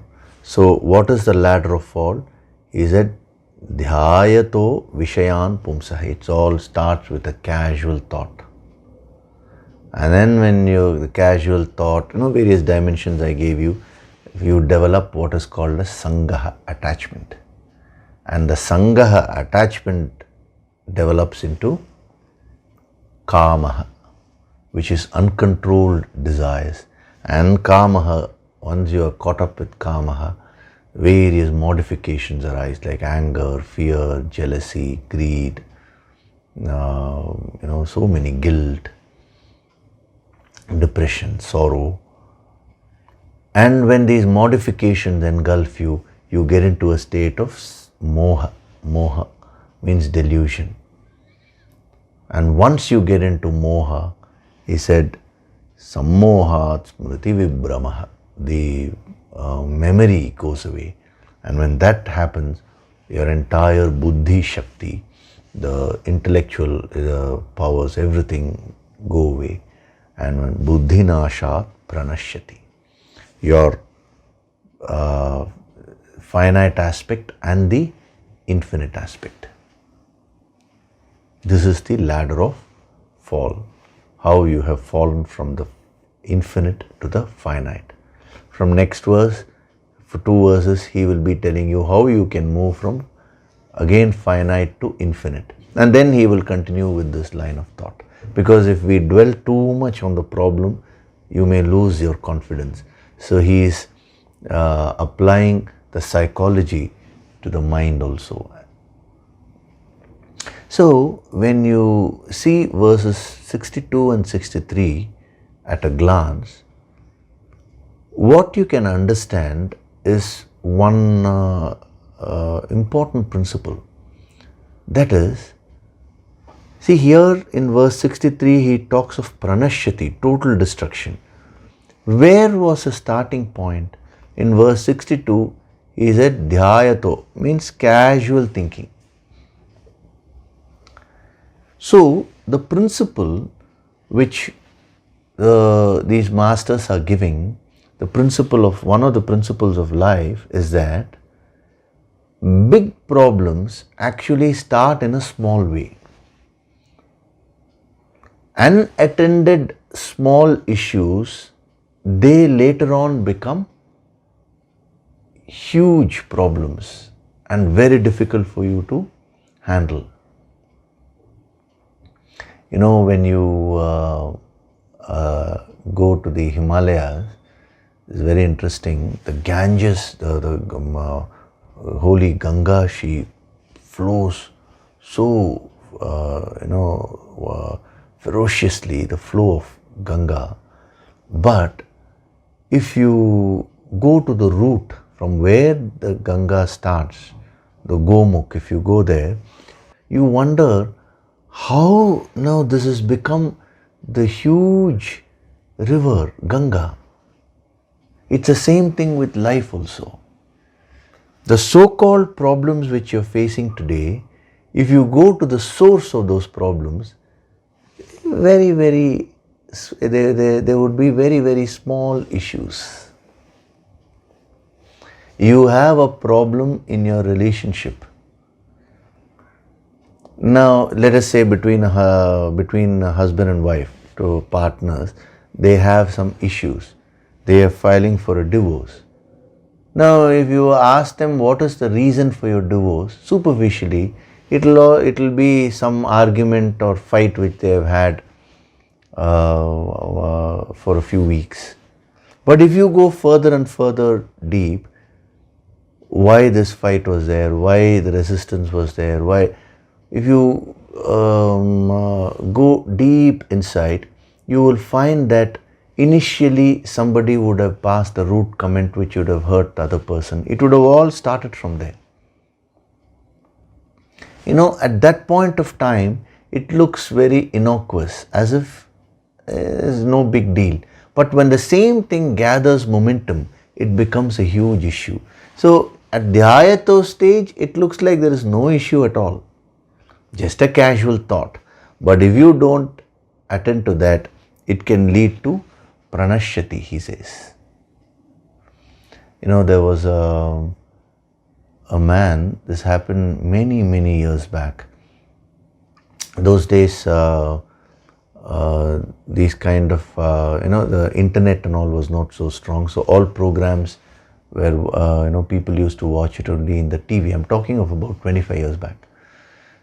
So what is the ladder of fall? He said dhyayato vishayan pumsaha. It all starts with a casual thought. And then when the casual thought, various dimensions I gave you, you develop what is called a sangaha, attachment. And the sangaha, attachment, develops into kamaha, which is uncontrolled desires. And kamaha, once you are caught up with kamaha, various modifications arise like anger, fear, jealousy, greed, so many, guilt, depression, sorrow. And when these modifications engulf you, you get into a state of moha. Moha means delusion. And once you get into moha, he said, sammohat smriti vibhramaha. The memory goes away. And when that happens, your entire buddhi shakti, the intellectual powers, everything go away. And when buddhinashat pranashyati, your finite aspect and the infinite aspect. This is the ladder of fall. How you have fallen from the infinite to the finite. From next verse, for 2 verses, he will be telling you how you can move from again finite to infinite. And then he will continue with this line of thought. Because if we dwell too much on the problem, you may lose your confidence. So he is applying the psychology to the mind also. So when you see verses 62 and 63 at a glance, what you can understand is one important principle. That is, see here in verse 63 he talks of pranashyati, total destruction. Where was the starting point? In verse 62 he said dhyayato, means casual thinking. So the principle which these masters are giving, one of the principles of life is that big problems actually start in a small way. Unattended small issues, they later on become huge problems and very difficult for you to handle. When you go to the Himalayas, it's very interesting. The Ganges, the holy Ganga, she flows so ferociously, the flow of Ganga. But if you go to the route from where the Ganga starts, the Gomukh, if you go there, you wonder how now this has become the huge river Ganga. It's the same thing with life also. The so-called problems which you're facing today, if you go to the source of those problems, there would be very, very small issues. You have a problem in your relationship. Now, let us say between husband and wife, to partners, they have some issues. They are filing for a divorce. Now, if you ask them what is the reason for your divorce, superficially, it'll be some argument or fight which they have had for a few weeks. But if you go further and further deep, why this fight was there, why the resistance was there, if you go deep inside, you will find that initially somebody would have passed a rude comment which would have hurt the other person. It would have all started from there. At that point of time, it looks very innocuous, as if it's no big deal. But when the same thing gathers momentum, it becomes a huge issue. So at the ayato stage, it looks like there is no issue at all. Just a casual thought. But if you don't attend to that, it can lead to pranashyati, he says. There was a man, this happened many, many years back. Those days, these kind of, the internet and all was not so strong. So all programs where, people used to watch it only in the TV. I'm talking of about 25 years back.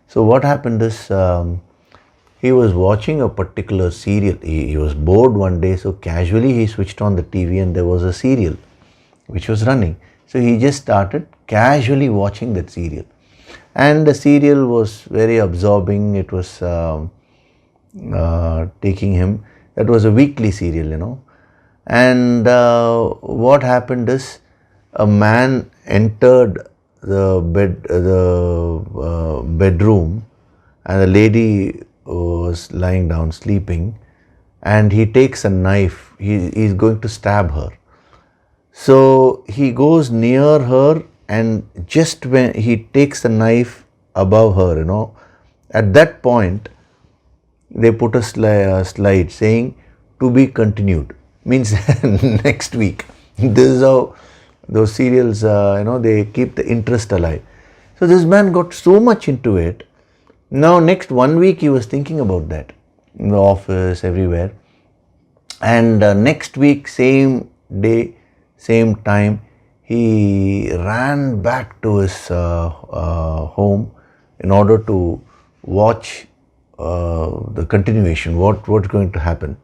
So what happened is, he was watching a particular serial. He was bored one day, so casually he switched on the TV and there was a serial which was running. So he just started casually watching that serial. And the serial was very absorbing. It was taking him. That was a weekly serial, And what happened is, a man entered the bedroom, and the lady was lying down sleeping, and he takes a knife. He's going to stab her. So he goes near her, and just when he takes the knife above her, at that point they put a slide saying to be continued, means next week. This is how those serials, they keep the interest alive. So this man got so much into it. Now next 1 week he was thinking about that in the office, everywhere. And next week, same day, same time, he ran back to his home in order to watch the continuation, what's going to happen.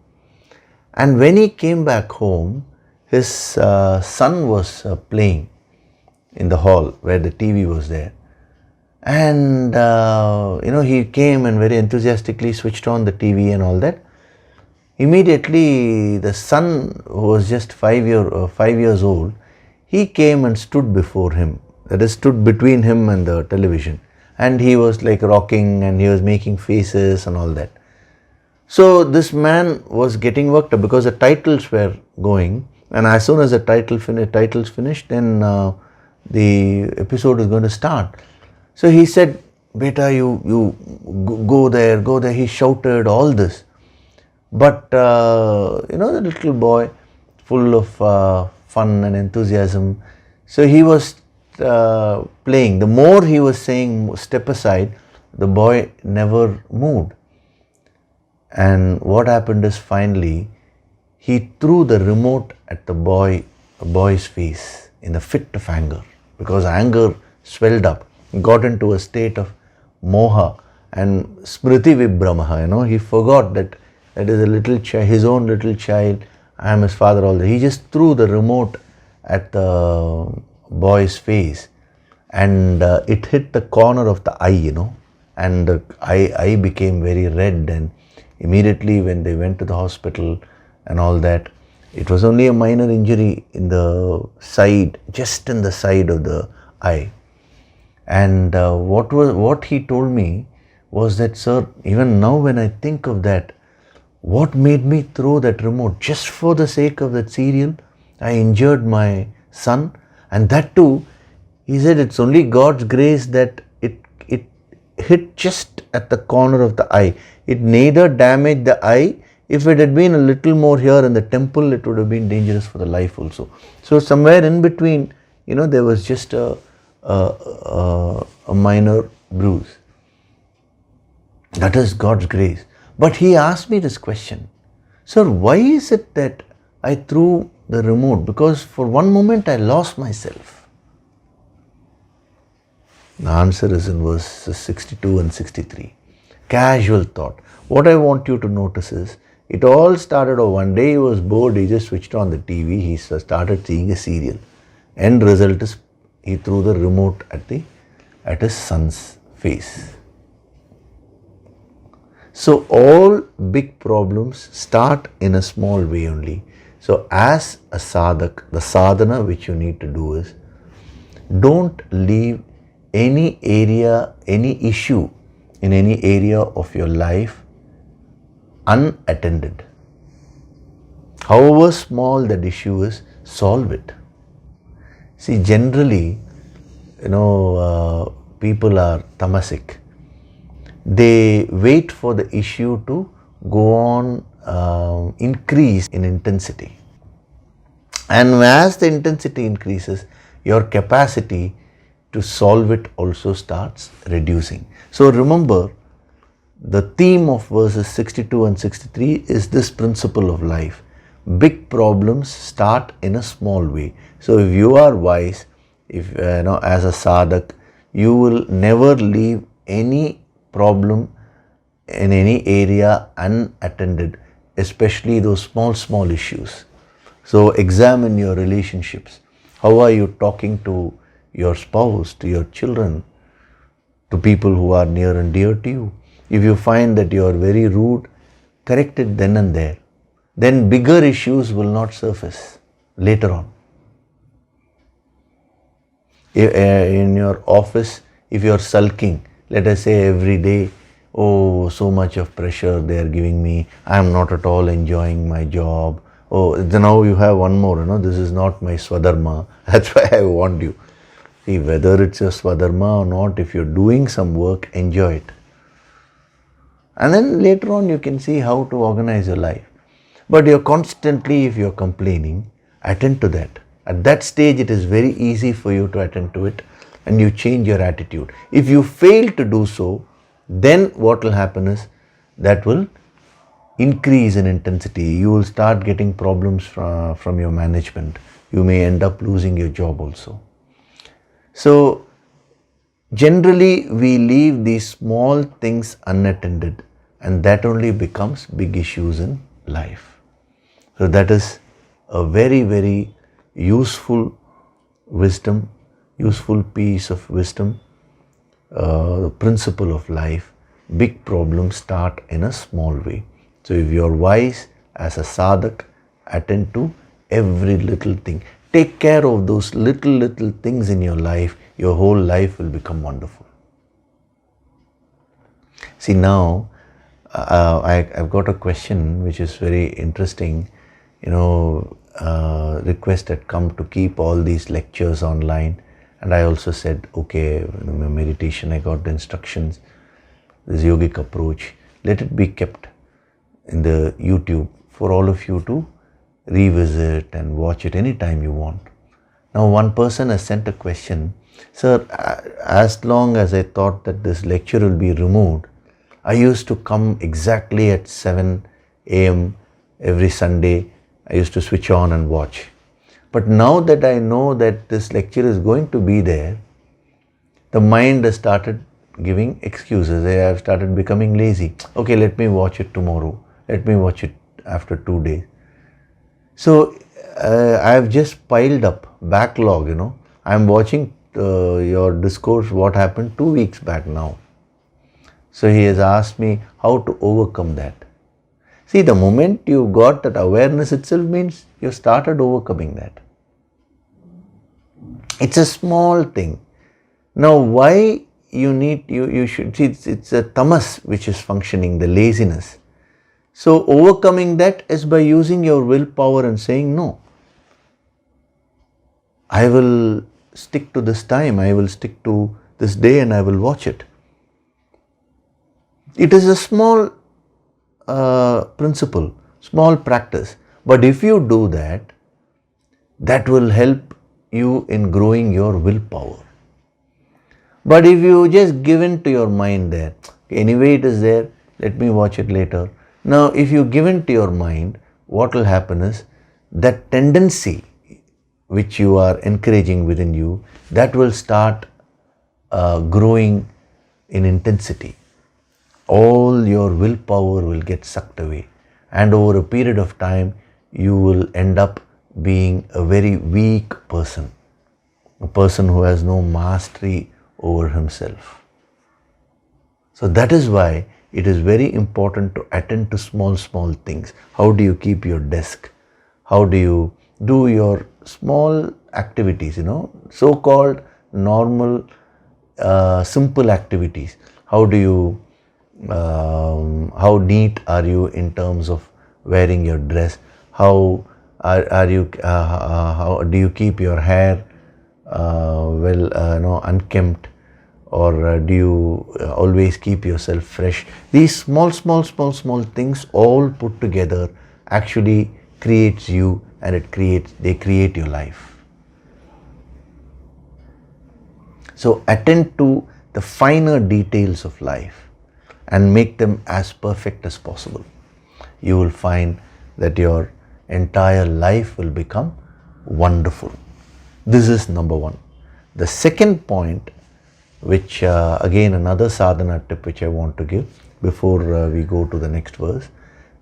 And when he came back home, his son was playing in the hall where the TV was there. And, he came and very enthusiastically switched on the TV and all that. Immediately, the son, who was just 5 years old, he came and stood before him. That is, stood between him and the television. And he was like rocking and he was making faces and all that. So this man was getting worked up because the titles were going. And as soon as the titles finished, then the episode is going to start. So he said, "Beta, you go there." He shouted all this. But, the little boy, full of fun and enthusiasm, so he was playing. The more he was saying, "Step aside," the boy never moved. And what happened is, finally, he threw the remote at the boy's face in a fit of anger, because anger swelled up, got into a state of moha and smriti vibhramaha. He forgot that that is a little child, his own little child. I am his father. All that. He just threw the remote at the boy's face, and it hit the corner of the eye, and the eye became very red. And immediately when they went to the hospital and all that, it was only a minor injury in the side, just in the side of the eye. And what he told me was that, sir, even now when I think of that, what made me throw that remote just for the sake of that serial? I injured my son, and that too, he said, it's only God's grace that it hit just at the corner of the eye. It neither damaged the eye. If it had been a little more here in the temple, it would have been dangerous for the life also. So somewhere in between, there was just a minor bruise. That is God's grace. But he asked me this question, sir, why is it that I threw the remote? Because for one moment I lost myself. The answer is in verses 62 and 63. Casual thought. What I want you to notice is, it all started one day he was bored, he just switched on the TV, he started seeing a serial. End result is he threw the remote at his son's face. So all big problems start in a small way only. So as a sadhak, the sadhana which you need to do is, don't leave any area, any issue in any area of your life unattended. However small that issue is, solve it. See, generally, people are tamasic. They wait for the issue to go on increase in intensity. And as the intensity increases, your capacity to solve it also starts reducing. So remember, the theme of verses 62 and 63 is this principle of life. Big problems start in a small way. So if you are wise, if as a sadhak, you will never leave any problem in any area unattended, especially those small issues. So examine your relationships. How are you talking to your spouse, to your children, to people who are near and dear to you? If you find that you are very rude, correct it then and there. Then bigger issues will not surface later on. In your office, if you are sulking, let us say every day, oh, so much of pressure they are giving me, I am not at all enjoying my job. Oh, now you have one more, this is not my swadharma. That's why I warned you. See, whether it's your swadharma or not, if you're doing some work, enjoy it. And then later on you can see how to organize your life. But you're constantly, if you're complaining, attend to that. At that stage, it is very easy for you to attend to it, and you change your attitude. If you fail to do so, then what will happen is that will increase in intensity. You will start getting problems from your management. You may end up losing your job also. So generally we leave these small things unattended, and that only becomes big issues in life. So that is a very, very useful wisdom, useful piece of wisdom, the principle of life. Big problems start in a small way. So if you are wise as a sadhak, attend to every little thing. Take care of those little things in your life. Your whole life will become wonderful. See, now I've got a question which is very interesting. Request had come to keep all these lectures online, and I also said, okay, my meditation, I got the instructions, this yogic approach, let it be kept in the YouTube for all of you to revisit and watch it anytime you want. Now one person has sent a question, sir, as long as I thought that this lecture will be removed, I used to come exactly at 7 a.m. every Sunday. I used to switch on and watch. But now that I know that this lecture is going to be there, the mind has started giving excuses. I have started becoming lazy. Okay, let me watch it tomorrow. let me watch it after 2 days. So I have just piled up backlog, I'm watching your discourse, what happened 2 weeks back now. So he has asked me how to overcome that. See, the moment you got that awareness itself means you started overcoming that. It's a small thing. Now, why you should see, it's a tamas which is functioning, the laziness. So overcoming that is by using your willpower and saying, no, I will stick to this time, I will stick to this day and I will watch it. It is a small principle, small practice. But if you do that, that will help you in growing your willpower. But if you just give in to your mind there, anyway it is there, let me watch it later. Now if you give in to your mind, what will happen is that tendency which you are encouraging within you, that will start growing in intensity. All your willpower will get sucked away, and over a period of time you will end up being a very weak person, a person who has no mastery over himself. So that is why it is very important to attend to small things. How do you keep your desk? How do you do your small activities, so-called normal, simple activities? How do you how neat are you in terms of wearing your dress? How are you? How do you keep your hair unkempt, or do you always keep yourself fresh? These small things all put together actually creates you, and they create your life. So attend to the finer details of life and make them as perfect as possible. You will find that your entire life will become wonderful. This is number one. The second point, which again another sadhana tip which I want to give before we go to the next verse,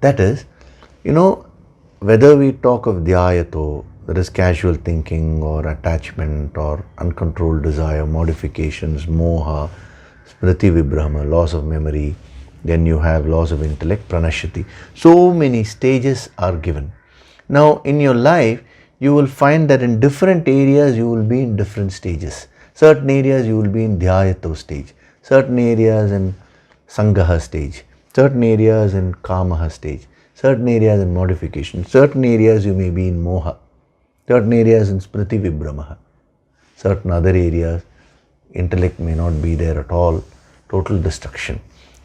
that is, whether we talk of dhyato, that is casual thinking or attachment or uncontrolled desire, modifications, moha, smriti vibrahma, loss of memory, then you have loss of intellect, pranashati. So many stages are given. Now in your life, you will find that in different areas you will be in different stages. Certain areas you will be in dhyato stage, certain areas in sangaha stage, certain areas in kamaha stage, certain areas in modification, certain areas you may be in moha, certain areas in smriti vibramaha, certain other areas intellect may not be there at all, total destruction.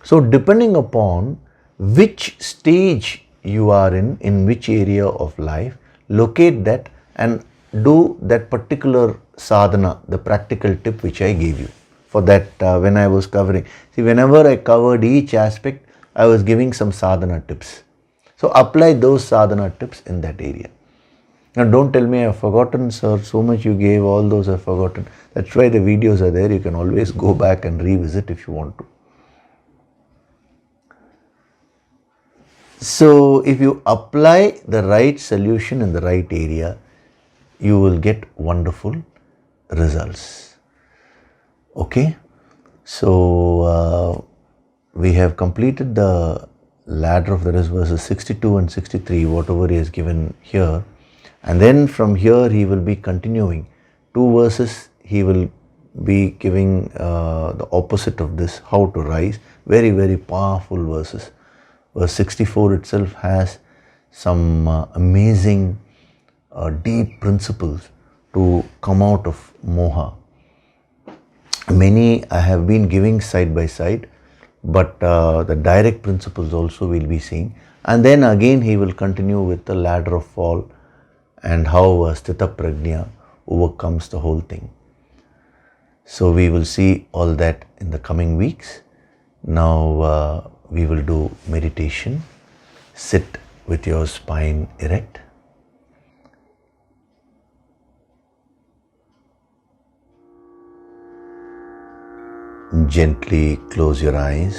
So depending upon which stage you are in which area of life, locate that and do that particular sadhana, the practical tip which I gave you. For that, when I was covering, see, whenever I covered each aspect, I was giving some sadhana tips. So apply those sadhana tips in that area. Now don't tell me I've forgotten, sir, so much you gave, all those I've forgotten. That's why the videos are there. You can always go back and revisit if you want to. So if you apply the right solution in the right area, you will get wonderful results. Okay, so we have completed the ladder of the verses 62 and 63, whatever he has given here, and then from here he will be continuing 2 verses. He will be giving the opposite of this, how to rise. Very powerful verses. Verse 64 itself has some amazing deep principles to come out of moha. Many I have been giving side by side, but the direct principles also will be seen. And then again he will continue with the ladder of fall and how sthita prajna overcomes the whole thing. So we will see all that in the coming weeks. Now we will do meditation. Sit with your spine erect. Gently close your eyes.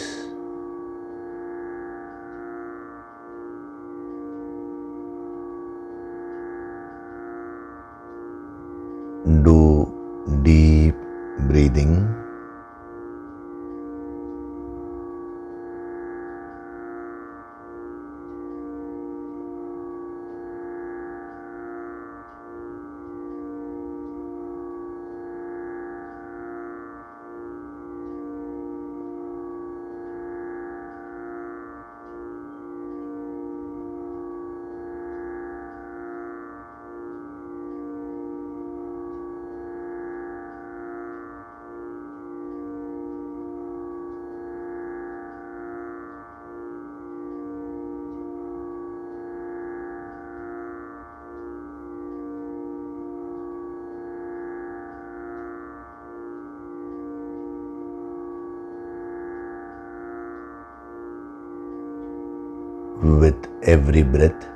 With every breath,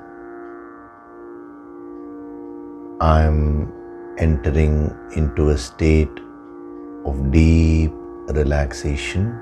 I am entering into a state of deep relaxation.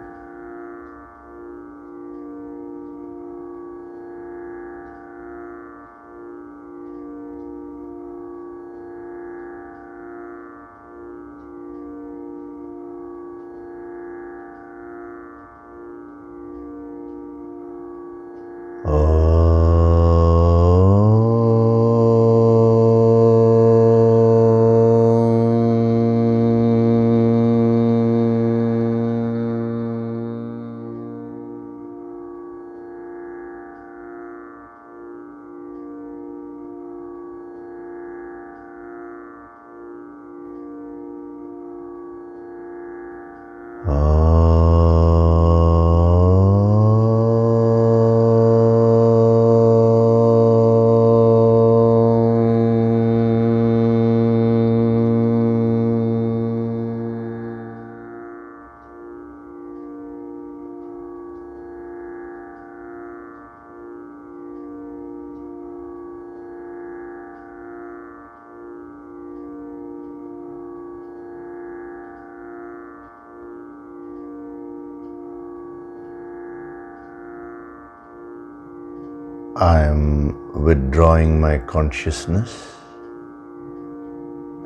I am withdrawing my consciousness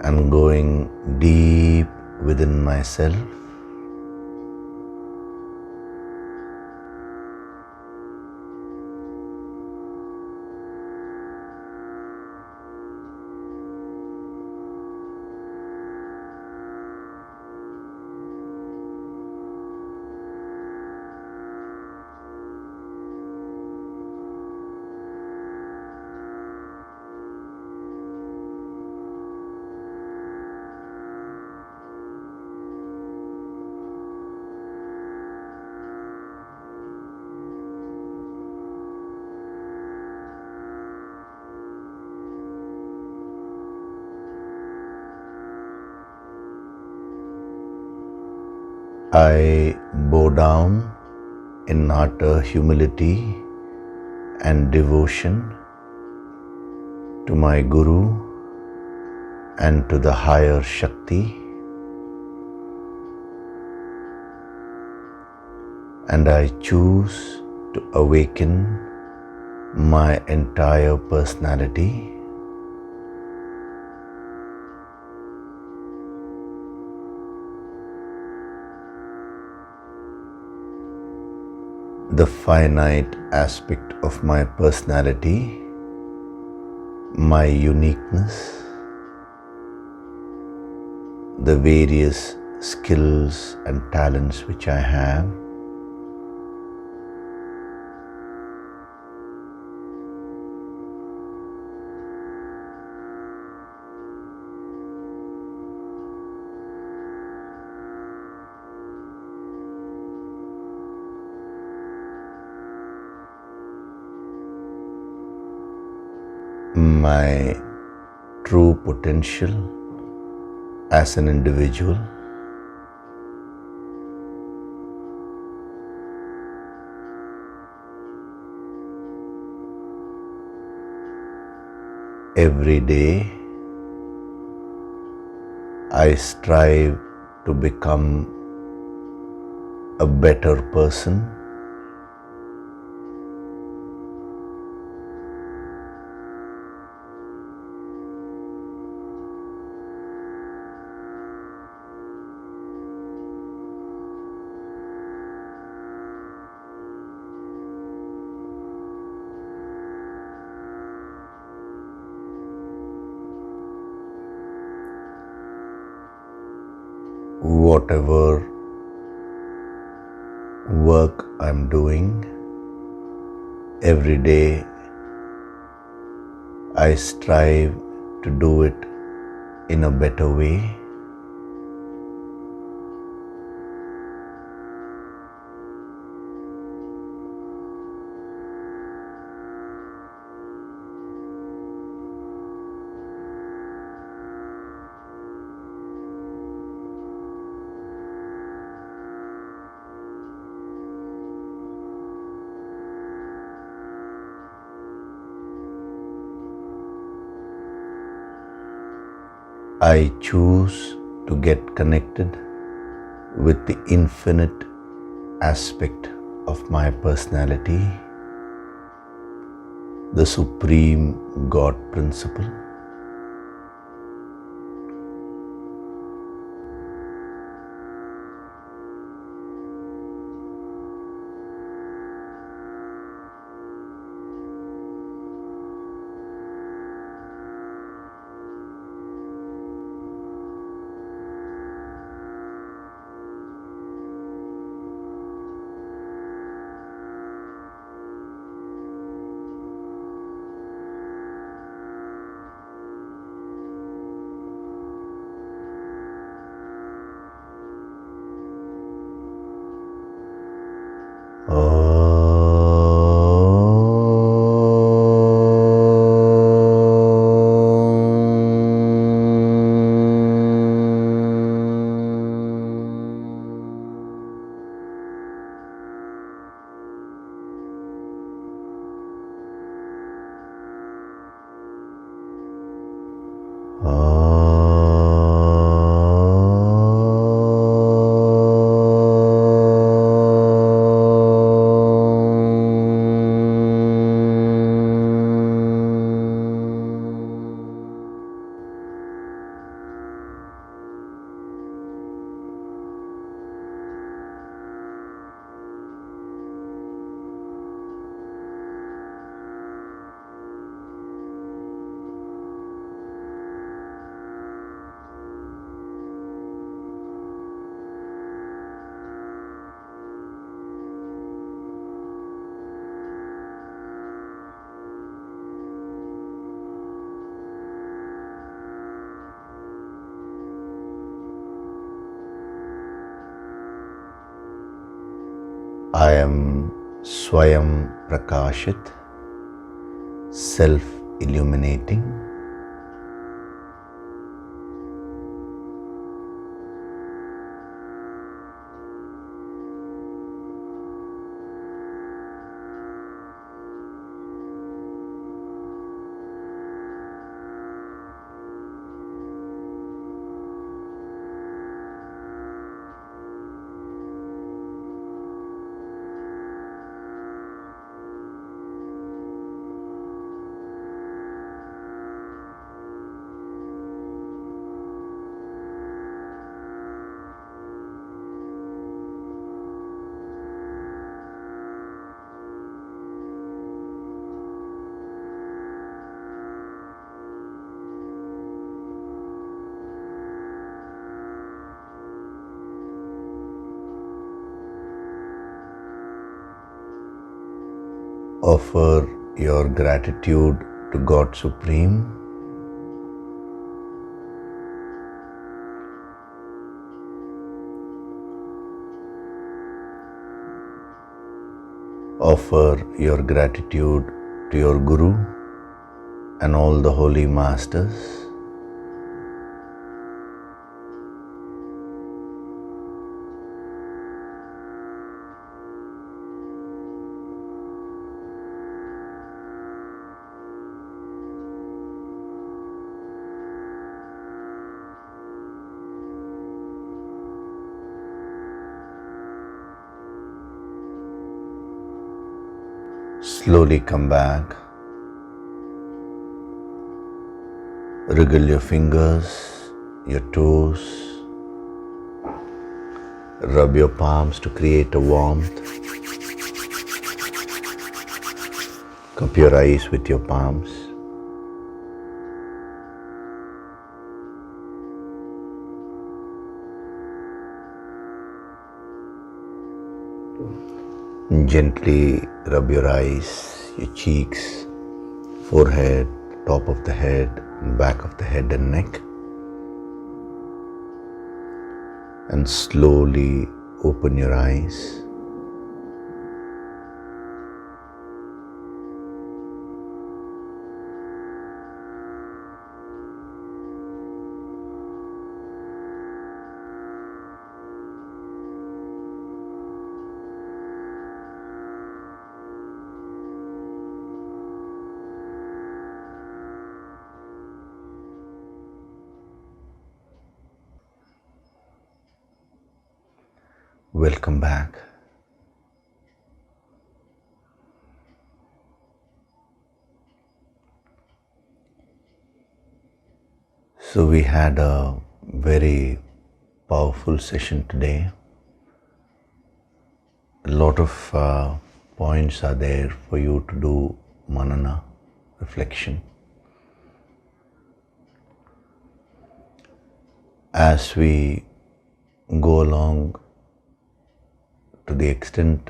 and going deep within myself. I bow down in utter humility and devotion to my Guru and to the higher Shakti, and I choose to awaken my entire personality. The finite aspect of my personality, my uniqueness, the various skills and talents which I have, my true potential as an individual, every day I strive to become a better person. Whatever work I'm doing, every day I strive to do it in a better way. I choose to get connected with the infinite aspect of my personality, the Supreme God Principle. I am Swayam Prakashit, self-illuminating. Offer your gratitude to God Supreme. Offer your gratitude to your Guru and all the holy masters. Slowly come back. Wriggle your fingers, your toes. Rub your palms to create a warmth. Cup your eyes with your palms. Gently rub your eyes, your cheeks, forehead, top of the head, back of the head and neck. And slowly open your eyes. Welcome back. So we had a very powerful session today. A lot of points are there for you to do manana, reflection. As we go along, to the extent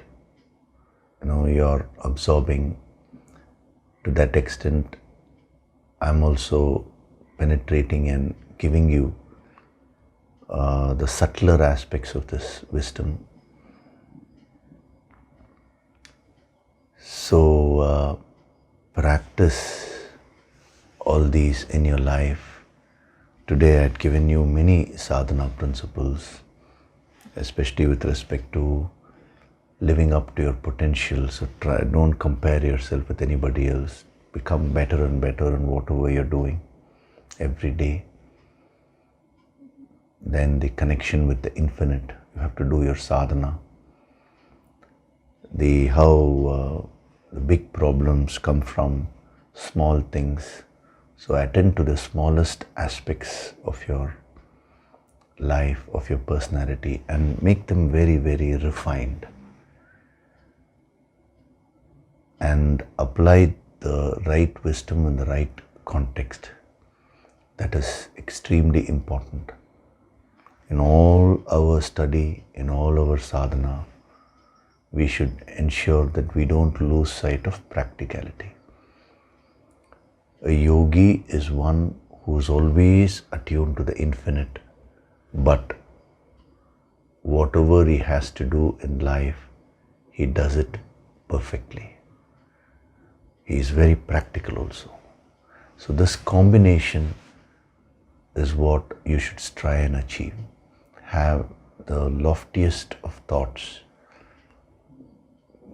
you're absorbing, to that extent I'm also penetrating and giving you the subtler aspects of this wisdom. So practice all these in your life. Today I had given you many sadhana principles, especially with respect to living up to your potential. So don't compare yourself with anybody else. Become better and better in whatever you're doing every day. Then the connection with the infinite. You have to do your sadhana. How the big problems come from small things. So attend to the smallest aspects of your life, of your personality, and make them very, very refined. And apply the right wisdom in the right context. That is extremely important. In all our study, in all our sadhana, we should ensure that we don't lose sight of practicality. A yogi is one who is always attuned to the infinite, but whatever he has to do in life, he does it perfectly. He is very practical also. So this combination is what you should strive and achieve. Have the loftiest of thoughts.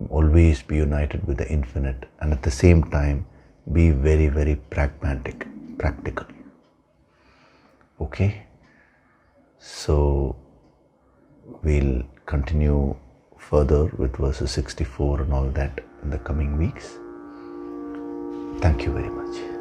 Always be united with the infinite, and at the same time be very, very pragmatic, practical. Okay? So we'll continue further with verses 64 and all that in the coming weeks. Thank you very much.